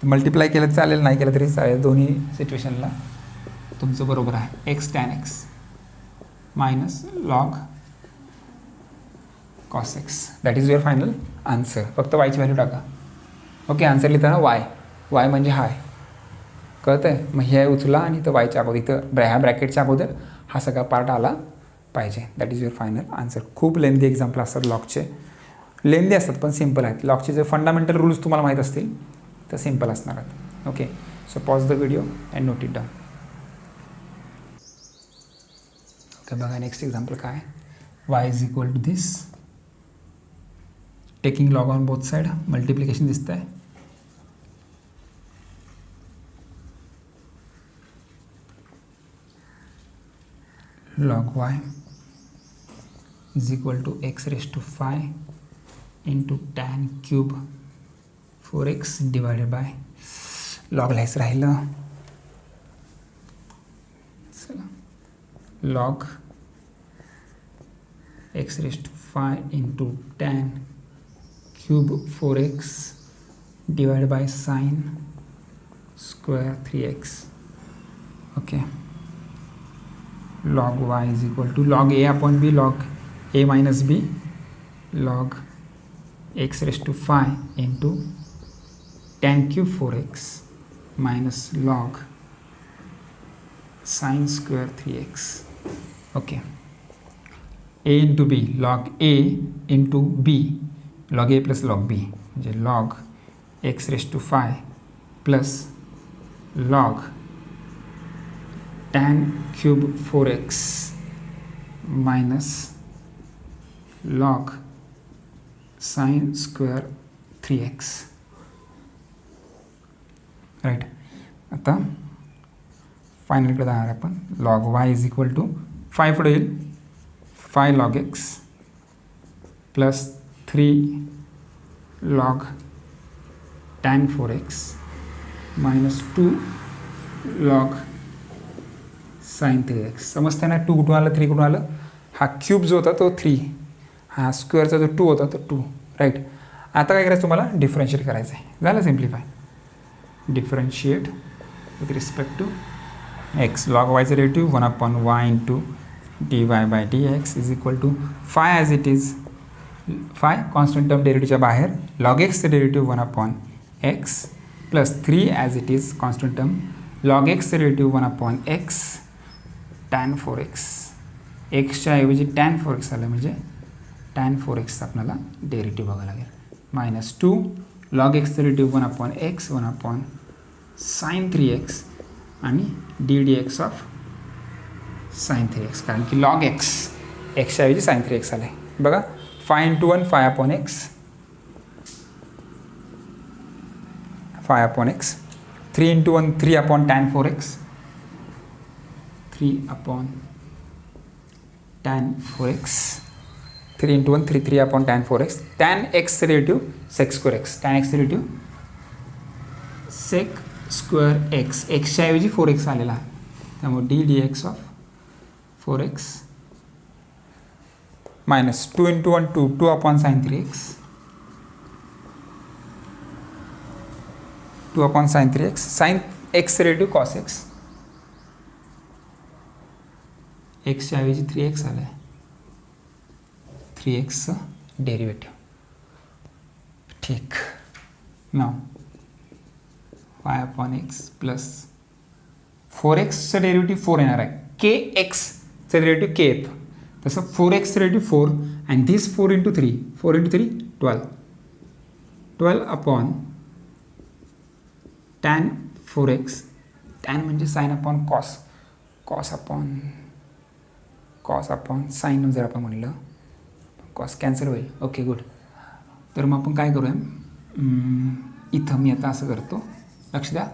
मल्टिप्लाय केलं चालेल, नाही केलं तरी चालेल, दोन्ही सिच्युएशनला तुमचं बरोबर आहे. x tan x minus log cos x, that is your final answer. फक्त वायची व्हॅल्यू टाका. ओके, आन्सर लिहिताना वाय म्हणजे हाय, कळतं आहे? मग हे उचला, आणि इथं वायच्या अगोदर, इथं ह्या ब्रॅकेटच्या अगोदर हा सगळा पार्ट आला पाहिजे. That is your final answer. खूप लेंदी एक्झाम्पल असतात लॉगचे, लेंदी असतात पण सिम्पल आहेत. लॉगचे जर फंडामेंटल रूल्स तुम्हाला माहीत असतील तर सिम्पल असणार आहेत. Okay, so pause the video and note it down. Okay, बघा नेक्स्ट एक्झाम्पल काय, y is equal to this, taking log on both side, multiplication दिसतं आहे. log y is equal to x raised to 5 into tan cube 4x divided by log लिहायचं राहिलं, चला log x raised to 5 into tan cube 4x divided by sin square 3x. okay, log y is equal to log a upon b log a minus b log x raised to 5 into tan cube 4x minus log sin square 3x. okay, a into b log a into b log a plus log b म्हणजे log x raised to 5 plus log tan cube 4x minus log sin square 3x. Right, आता फायनलकडे जाणार आपण. Log y is equal to 5 पुढे येईल 5 log x plus 3 log tan 4x minus 2 log sin 3x. समजते ना, 2 कुठून आलं 3 कुठून आलं, हा क्यूब जो होता तो 3, हा स्क्वेअरचा जो 2 होता तो 2. राईट, आता काय करायचं तुम्हाला डिफरन्शिएट करायचं आहे. झालं simplify. differentiate with respect to x. log y is derivative 1 upon y into dy by dx is equal to 5 as it is. 5 constant term derivative च्या बाहेर, log x derivative 1 upon x plus 3 as it is constant term log x derivative 1 upon x tan 4x. x च्या ऐवजी tan 4x आलं म्हणजे tan 4x आपल्याला derivative बघायला लागेल. Minus 2 log x derivative 1 upon x 1 upon sin 3x आणि ddx of sin 3x, कारण की log x च्या ऐवजी sin 3x आलं आहे. बघा 5 into 1 5 upon x 5 upon x 3 into 1 3 upon tan 4x 3 upon tan 4x 3 into 1 3 3 upon tan 4x tan x derivative sec square x tan x derivative sec square x x च्या ऐवजी 4x आलेला आहे, त्यामुळे ddx of 4x minus 2 into 1 2 2 upon sin 3x 2 upon sin 3x sin x derivative cos x x च्या ऐवजी 3x आलं आहे, 3x derivative. ठीक, नाव 5 upon x प्लस 4xचं डेरिव्हेटिव्ह 4 येणार आहे, kxचं डेरिव्हेटिव्ह k येतं, तसं 4xचं derivative 4 and this 4 into 3 4 into 3 12 12 upon tan 4x tan म्हणजे sine upon cos cos upon sine जर आपण म्हणलं कॉस कॅन्सल होईल. Okay good. तर मग आपण काय करूया, इथं मी आता असं करतो, लक्ष द्या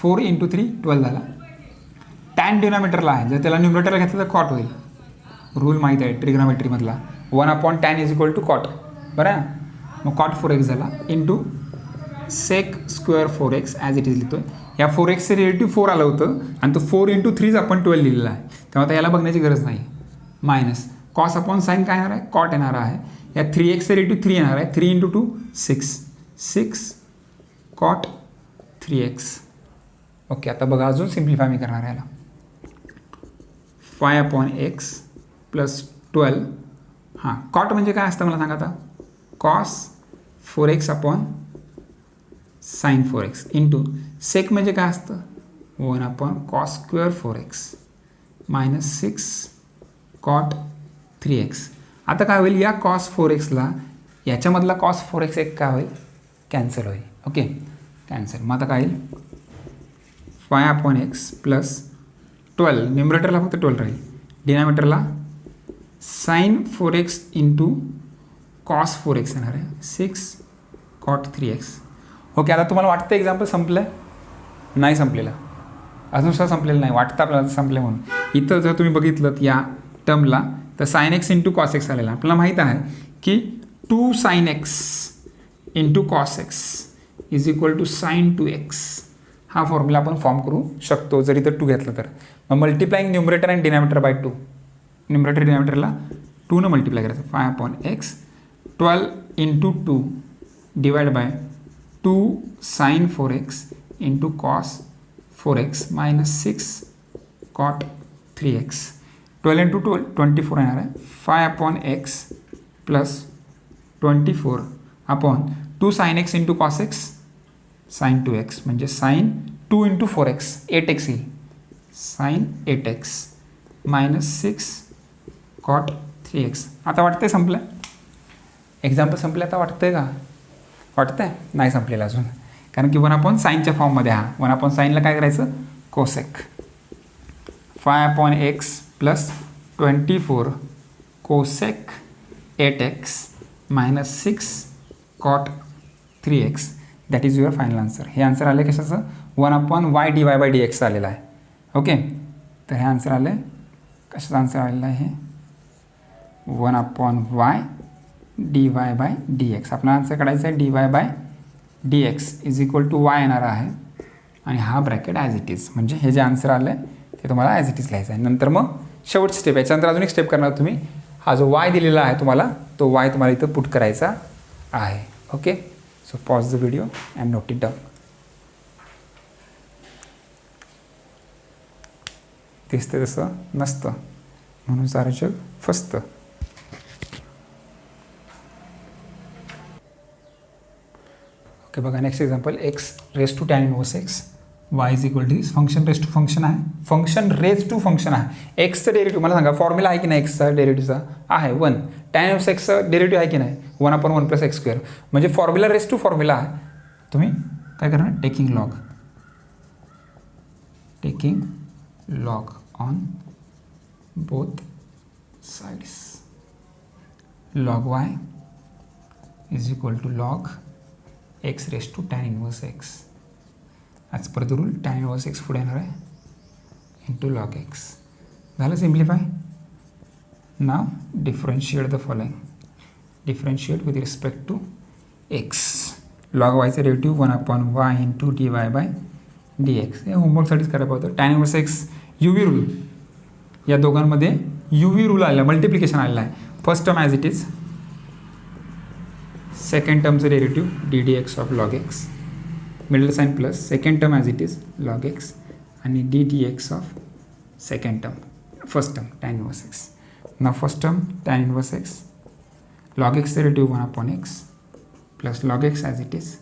4 into 3 12 झाला. टॅन डिनॉमिनेटरला आहे, जर त्याला न्यूमरेटरला घेतलं तर कॉट होईल. रूल माहीत आहे ट्रिग्नॉमेट्रीमधला 1 upon tan is equal to cot. बरं आहे, मग कॉट 4x झाला into sec square 4x as it is लिहितो आहे. या 4xचं रिलेटिव्ह 4 आलं होतं आणि तो 4 into 3 आपण 12 लिहिलेला आहे, तेव्हा आता याला बघण्याची गरज नाही. मायनस कॉस अपॉन साइन काय येणार आहे, कॉट येणार आहे. या 3xचं रिलेटिव्ह 3 येणार आहे, 3 into 2 6 कॉट 3x. ओके, आता बघा अजून सिम्प्लिफाय मी करणार आहे याला. 5 upon x प्लस 12. हां, कॉट म्हणजे काय असतं मला सांगा आता, cos 4x upon sine 4x into sec म्हणजे काय असतं 1 upon cos square 4x minus 6 cot 3x. आता काय होईल, या कॉस 4xला याच्यामधला कॉस 4x एक काय होईल, कॅन्सल होईल. Okay, cancel. मग आता काय येईल 5 upon x प्लस 12, न्यूमरेटरला फक्त 12 राहील, डिनॉमिनेटरला sign 4x into cos 4x येणार आहे 6 कॉट 3x. ओके, आता तुम्हाला वाटतं एक्झाम्पल संपलं आहे, नाही संपलेलं, अजून सुद्धा संपलेलं नाही, वाटतं आपल्याला संपलं म्हणून. इथं जर तुम्ही बघितलं या टर्मला, तर sine x into cos x आलेला. आपल्याला माहीत आहे की 2 sine x into cos x is equal to sine 2x. हा फॉर्म्युला आपण फॉर्म करू शकतो जरी तर 2 घेतलं तर. मग multiplying numerator and denominator by 2. Numerator डिनॉमिनेटरला 2 मल्टिप्लाय करायचं. 5/x 12 into 2 divide by 2 sine 4x into cos 4x minus 6 cot 3x. 12 into 12 24 येणार आहे. 5/x plus 24 upon 2 sine x into cos x sine 2x म्हणजे साइन 2 इंटू 4x 8x येईल. Sine 8x minus 6 cot 3x. आता वाटतंय संपलं, example संपलं. आता वाटतंय का? वाटतंय? नाही संपलेलं अजून, कारण की 1/साईनच्या फॉर्ममध्ये. हा 1/साईनला काय करायचं? Cosec. 5/x plus 24 cosec 8x minus 6 cot 3x. That is your final answer. हे आन्सर आले कशाचं? 1/y dy/dx आलेलं आहे. ओके, तर हे आन्सर आलं आहे कशाचं? आन्सर आलेलं आहे 1/y dy/dx. आपला आन्सर काढायचा आहे dy/dx is equal to y येणार आहे आणि हा ब्रॅकेट ॲज इट इज. म्हणजे हे जे आन्सर आलं आहे ते तुम्हाला ॲज इट इज लिहायचं आहे. नंतर मग शेवटची स्टेप. याच्यानंतर अजून एक स्टेप करणार तुम्ही. हा जो y दिलेला आहे तुम्हाला, तो y तुम्हाला इथं पुट करायचा आहे. Okay, so pause the video and note it down. दिसतं तसं नसतं म्हणून सारं जग फसतं. ओके बघा, next example. X raise to tan inverse x y is equal to this. Function raise to function आहे. फंक्शन रेज टू फंक्शन आहे. एक्सचं डेरिव्हेटिव्ह मला सांगा, फॉर्म्युला आहे की नाही एक्सचा डेरिव्हेटिव्हचा? आहे 1. टॅन इनवर्स एक्सचं डेरिव्हेटिव्ह आहे की नाही? 1/1 प्लस एक्स स्क्वेअर. म्हणजे फॉर्म्युला रेज टू फॉर्म्युला आहे. तुम्ही काय करणार? Taking log on both sides. Log y is equal to log x raise to tan inverse x. As per the rule tan inverse x पुढे येणार आहे into log x. झालं simplify. Now differentiate the following. Differentiate with respect to x. Log वायचं derivative 1/y into dy/dx. हे होमवर्कसाठीच करायला होतं. Tan inverse x UV rule, या दोघांमध्ये UV रूल आलेला, मल्टिप्लिकेशन आलेला आहे. First term as it is, second टर्मचं derivative ddx of log x, middle sign plus second term as it is log x आणि ddx of second term, first term tan inverse x. ना first term tan inverse x, log एक्सचं derivative 1/x plus log x as it is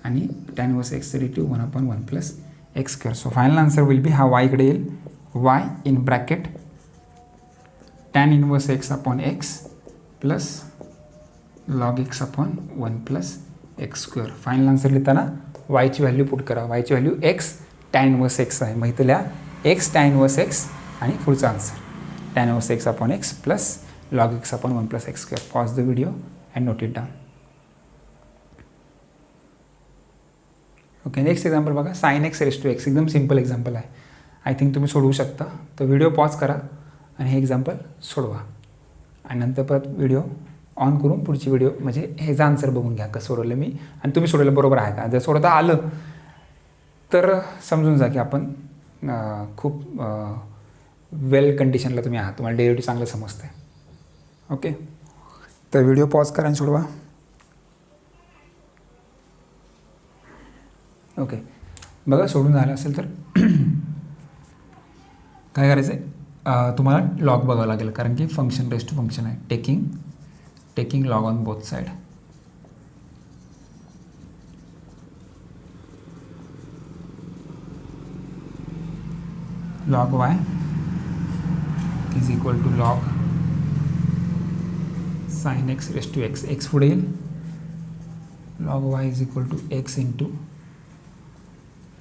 आणि tan inverse एक्सचं derivative 1/1 plus x square. So final answer will be, हा y इकडे येईल, y in bracket tan inverse x upon x plus log x upon 1 plus x square. Final answer लिहिताना वायची value put करा. वायची value x tan inverse x आहे. मग इथं लिहा एक्स टॅन इनवर्स एक्स आणि पुढचा answer tan inverse x upon x plus log x upon 1 plus x square. Pause the video and note it down. Okay, next example बघा. Sine x raise to x. एकदम simple example आहे. I think तुम्ही सोडवू शकता. तर video pause करा आणि हे एक्झाम्पल सोडवा आणि नंतर परत व्हिडिओ ऑन करून पुढची व्हिडिओ म्हणजे ह्याचा आन्सर बघून घ्या कसं सोडवलं मी आणि तुम्ही सोडवलं बरोबर आहे का. जर सोडवता आलं तर समजून जा की आपण खूप वेल कंडिशनला तुम्ही आहात, तुम्हाला डेरिव्हेटिव्ह चांगलं समजतं आहे. ओके, तर व्हिडिओ पॉज करा आणि सोडवा. ओके बघा, सोडून झालं असेल तर काय करायचं आहे, तुम्हाला लॉग बघावं लागेल कारण की फंक्शन रेज टू फंक्शन आहे. Taking log on both side. Log y is equal to log sine x raise to x. X पुढे येईल. Log y is equal to x into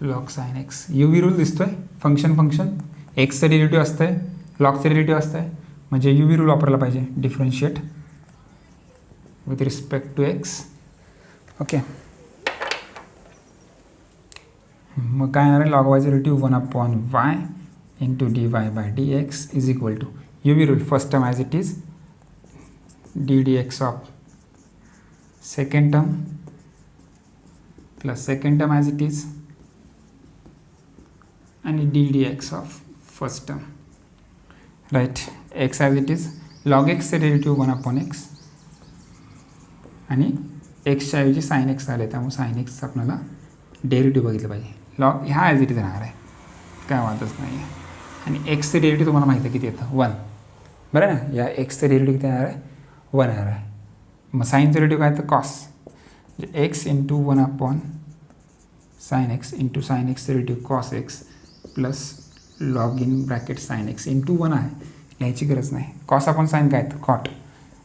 log sine x. UV rule दिसतोय. Function एक्सचं derivative असतं आहे, लॉगचं derivative असतं आहे, म्हणजे UV rule वापरला पाहिजे. Differentiate with respect to x. Okay, मग काय येणार आहे, लॉग वायचं derivative 1/y into dy/dx is equal to UV rule, first term as it is, d dx of second term plus second term as it is, and d dx of first term. Right, x as it is, log x चे derivative 1/x आणि एक्सच्या ऐवजी sine x आले, त्यामुळे sine x आपल्याला derivative बघितलं पाहिजे. Log ह्या ॲज इट इज राहणार आहे, काय वाटच नाही आहे. आणि एक्सचं डेरिव्हेटिव्ह तुम्हाला माहिती आहे किती येतं, 1. बरं ना, या एक्सचं डेरिव्हेटिव्ह किती येणार आहे, 1 येणार आहे. मग साईनचं डेरिव्हेटिव्ह काय तर कॉस, म्हणजे x into 1/sin x into sine एक्सचं derivative cos x plus log in bracket sine x into 1 आहे, लिहायची गरज नाही. कॉस अपॉन साइन काय तर कॉट,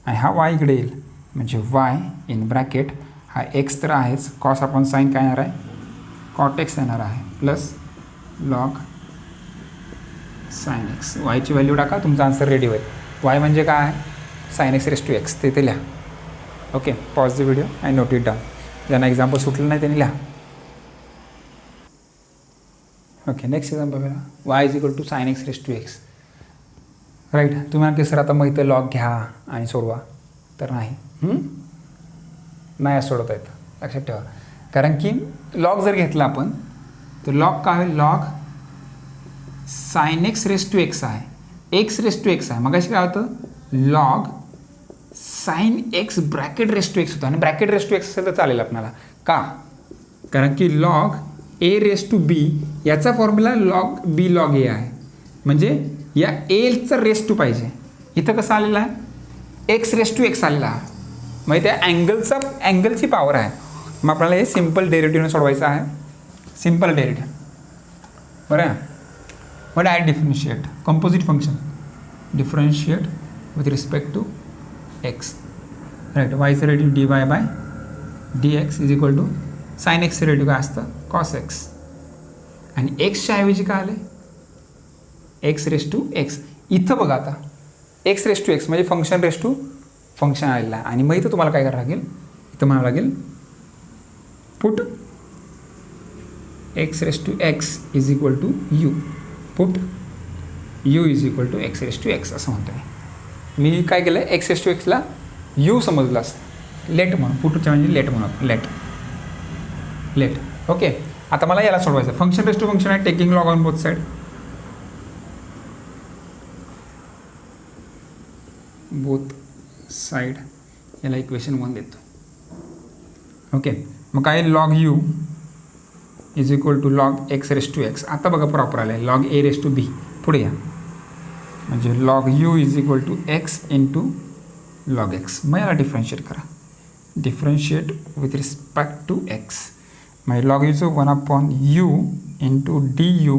आणि हा वाय इकडे येईल, म्हणजे वाय इन ब्रॅकेट हा एक्स तर आहेच, कॉस अपॉन साइन काय येणार आहे, कॉट एक्स येणार आहे, प्लस लॉग साइन एक्स. वायची व्हॅल्यू टाका, तुमचा आन्सर रेडी होईल. वाय म्हणजे काय आहे, sine x raise to x, ते लिहा. ओके, पॉज द व्हिडिओ आणि नोट इट डाऊन. ज्यांना एक्झाम्पल सुटलं नाही त्यांनी लिहा. ओके, नेक्स्ट एक्झाम्पल बघा, y is equal to sine x raise to x. Right, तुम्ही आणखी सर आता मग इथं लॉग घ्या आणि सोडवा, तर नाही असं सोडवता येतं, लक्षात ठेवा. कारण की लॉग जर घेतला आपण तर लॉग काय होईल, log sine x raise to x आहे, एक्स रेस टू एक्स आहे. मग अशी काय होतं, log sine x bracket raise to x होतं, आणि ब्रॅकेट रेस टू एक्स असेल तर चालेल आपल्याला. का, कारण की लॉग ए रेस टू बी याचा फॉर्म्युला लॉग बी लॉग ए आहे, म्हणजे या एलचा रेस टू पाहिजे. इथं कसं आलेलं आहे, एक्स रेस टू एक्स आलेला आहे, म्हणजे त्या अँगलची पॉवर आहे. मग आपल्याला हे सिम्पल डेरिव्हेटिव्हने सोडवायचं आहे, सिम्पल डेरिव्हेटिव्ह. बरं, मग direct differentiate composite function, differentiate with respect to x. Right, वायचं derivative d y by d x is equal to sine एक्सचं डेरिव्हेटिव्ह काय असतं, कॉस एक्स, आणि एक्सच्या ऐवजी काय आले, एक्स रेस टू एक्स. इथं बघा आता एक्स रेस टू एक्स म्हणजे फंक्शन रेस टू फंक्शन आलेलं आहे, आणि मग इथं तुम्हाला काय करावं लागेल, इथं म्हणावं लागेल put x raise to x is equal to u, put u is equal to x raise to x असं म्हणतो मी. काय केलं, एक्स रेस टू एक्सला यू समजलं असं, लेट म्हणून, पुटच्या म्हणजे लेट म्हणून, लेट. ओके, आता मला याला सोडवायचं, फंक्शन रेस टू फंक्शन आहे, taking log on both side. Both side याला इक्वेशन 1 देतो. ओके, मग काय, log u is equal to log x raise to x. आता बघा प्रॉपर आलं आहे, log a raise to b, पुढे या, म्हणजे log u is equal to x into log x. मग याला डिफरन्शिएट करा, differentiate with respect to x, म्हणजे लॉग यूचं 1/u into D u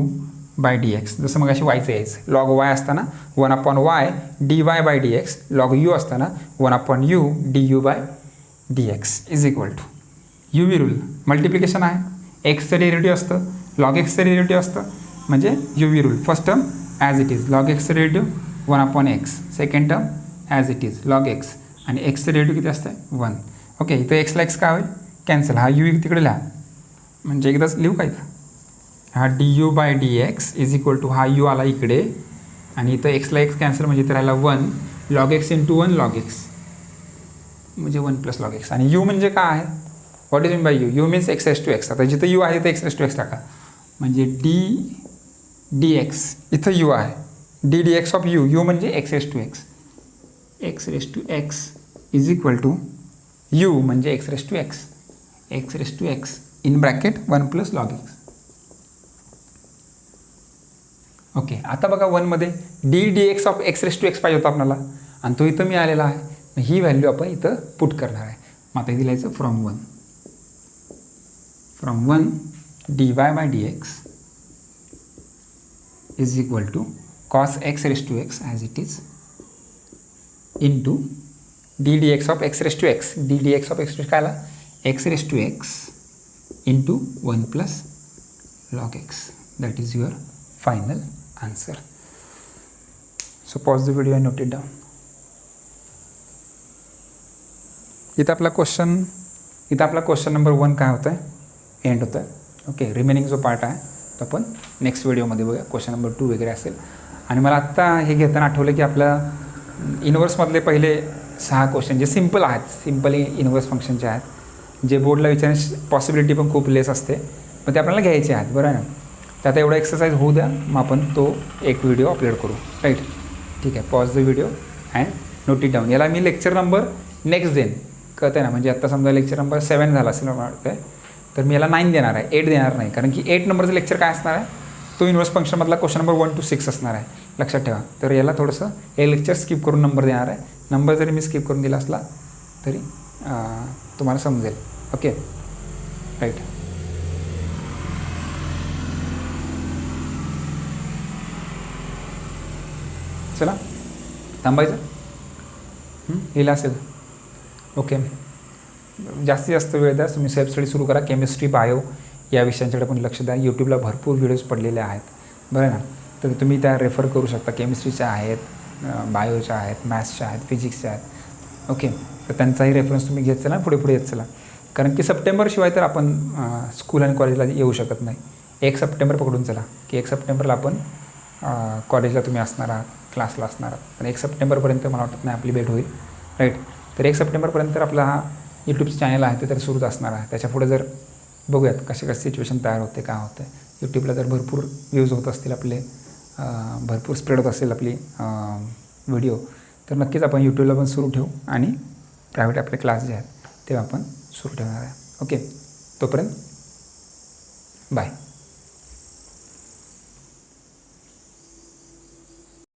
by d x. जसं मग अशी वायचं यायचं, लॉग वाय असताना 1/y d y by d x, log u असताना 1/u d u by d x is equal to u v rule. Multiplication आहे, एक्सचं डेरिव्हेटिव्ह असतं, लॉग एक्सचं डेरिव्हेटिव्ह असतं, म्हणजे u v rule. First term as it is, log एक्सचं derivative 1/x, second term as it is log x, आणि एक्सचं derivative किती असतं 1. ओके, इथं एक्सला एक्स काय होईल, कॅन्सल, हा यू तिकडे लिहा, म्हणजे एकदाच लिहू काय इथं, हा d u by d x is equal to हा यू आला इकडे, आणि इथं एक्सला एक्स कॅन्सल, म्हणजे इथं राहिला 1 log x into 1 log x, म्हणजे 1 प्लस लॉग एक्स. आणि यू म्हणजे काय आहे, what is mean by u, u means x raise to x. आता जिथं यू आहे तिथं एक्स रेस टू एक्स टाका, म्हणजे डी एक्स, इथं यू आहे, d d x of u, u म्हणजे x raise to x, x raise to x is equal to u म्हणजे x raise to x, x raise to x in bracket 1 plus log x. Okay, आता बघा 1मध्ये d d x of x raise to x पाहिजे होता आपल्याला, आणि तो इथं मी आलेला आहे, ही व्हॅल्यू आपण इथं पुट करणार आहे. मग आता इथे लिहायचं from 1 d y by d x is equal to cos x raise to x as it is into d d x of x raise to x, d d x of x raise काय आला, x raise to x into 1 plus log x. That is your final answer. So pause the video and note it down. इथं आपला question number 1 काय होतं आहे, end होतं आहे. Okay, remaining जो पार्ट आहे तो आपण नेक्स्ट व्हिडिओमध्ये बघूया, क्वेश्चन नंबर 2 वगैरे असेल. आणि मला आत्ता हे घेताना आठवलं की आपल्या इनवर्समधले पहिले 6 क्वेश्चन जे सिम्पल आहेत, सिम्पली इनवर्स फंक्शनचे आहेत, जे बोर्डला विचारण्याची पॉसिबिलिटी पण खूप लेस असते, पण ते आपल्याला घ्यायचे आहेत, बरं आहे ना. तर आता एवढा एक्सरसाइज होऊ द्या, मग आपण तो एक व्हिडिओ अपलोड करू, राईट. ठीक आहे, pause the video and note it down. याला मी लेक्चर नंबर नेक्स्ट देईन, कळतं आहे ना. म्हणजे आत्ता समजा लेक्चर नंबर 7 झाला असेल मला वाटतं आहे, तर मी याला 9 देणार आहे, 8 देणार नाही. कारण की 8 नंबरचं लेक्चर काय असणार आहे, तो इनवर्स फंक्शनमधला क्वेश्चन नंबर 1 to 6 असणार आहे, लक्षात ठेवा. तर याला थोडंसं हे लेक्चर स्किप करून नंबर देणार आहे. नंबर जरी मी स्किप करून दिला असला तरी तुम्हाला समजेल. Okay, right. चला थांबायचं, लिहिलं असेल. ओके, जास्तीत जास्त वेळ द्या. तुम्ही सेल्फ स्टडी सुरू करा. केमिस्ट्री, बायो या विषयांकडे पण लक्ष द्या. यूट्यूबला भरपूर व्हिडिओज पडलेले आहेत, बरं ना. तर तुम्ही त्या रेफर करू शकता. केमिस्ट्रीच्या आहेत, बायोच्या आहेत, मॅथ्सच्या आहेत, फिजिक्सच्या आहेत. ओके, तर त्यांचाही रेफरन्स तुम्ही घेत चला, पुढे पुढे येत चला. कारण की सप्टेंबरशिवाय तर आपण स्कूल आणि कॉलेजला येऊ शकत नाही. 1 सप्टेंबर पकडून चला की 1 सप्टेंबरला आपण कॉलेजला तुम्ही असणार आहात, क्लासला असणार आहात. पण 1 सप्टेंबरपर्यंत मला वाटत नाही आपली भेट होईल, राईट. तर 1 सप्टेंबरपर्यंत आपला हा यूट्यूबचं चॅनल आहे ते तर सुरूच असणार आहे. त्याच्यापुढे जर बघूयात कसे सिच्युएशन तयार होते, काय होतं. यूट्यूबला जर भरपूर व्ह्यूज होत असतील आपले, भरपूर स्प्रेड होत असेल आपली व्हिडिओ, तर नक्कीच आपण यूट्यूबला पण सुरू ठेवू आणि प्रायव्हेट आपले क्लास जे आहेत ते आपण सुरू ठेवणार आहे. ओके, तोपर्यंत बाय.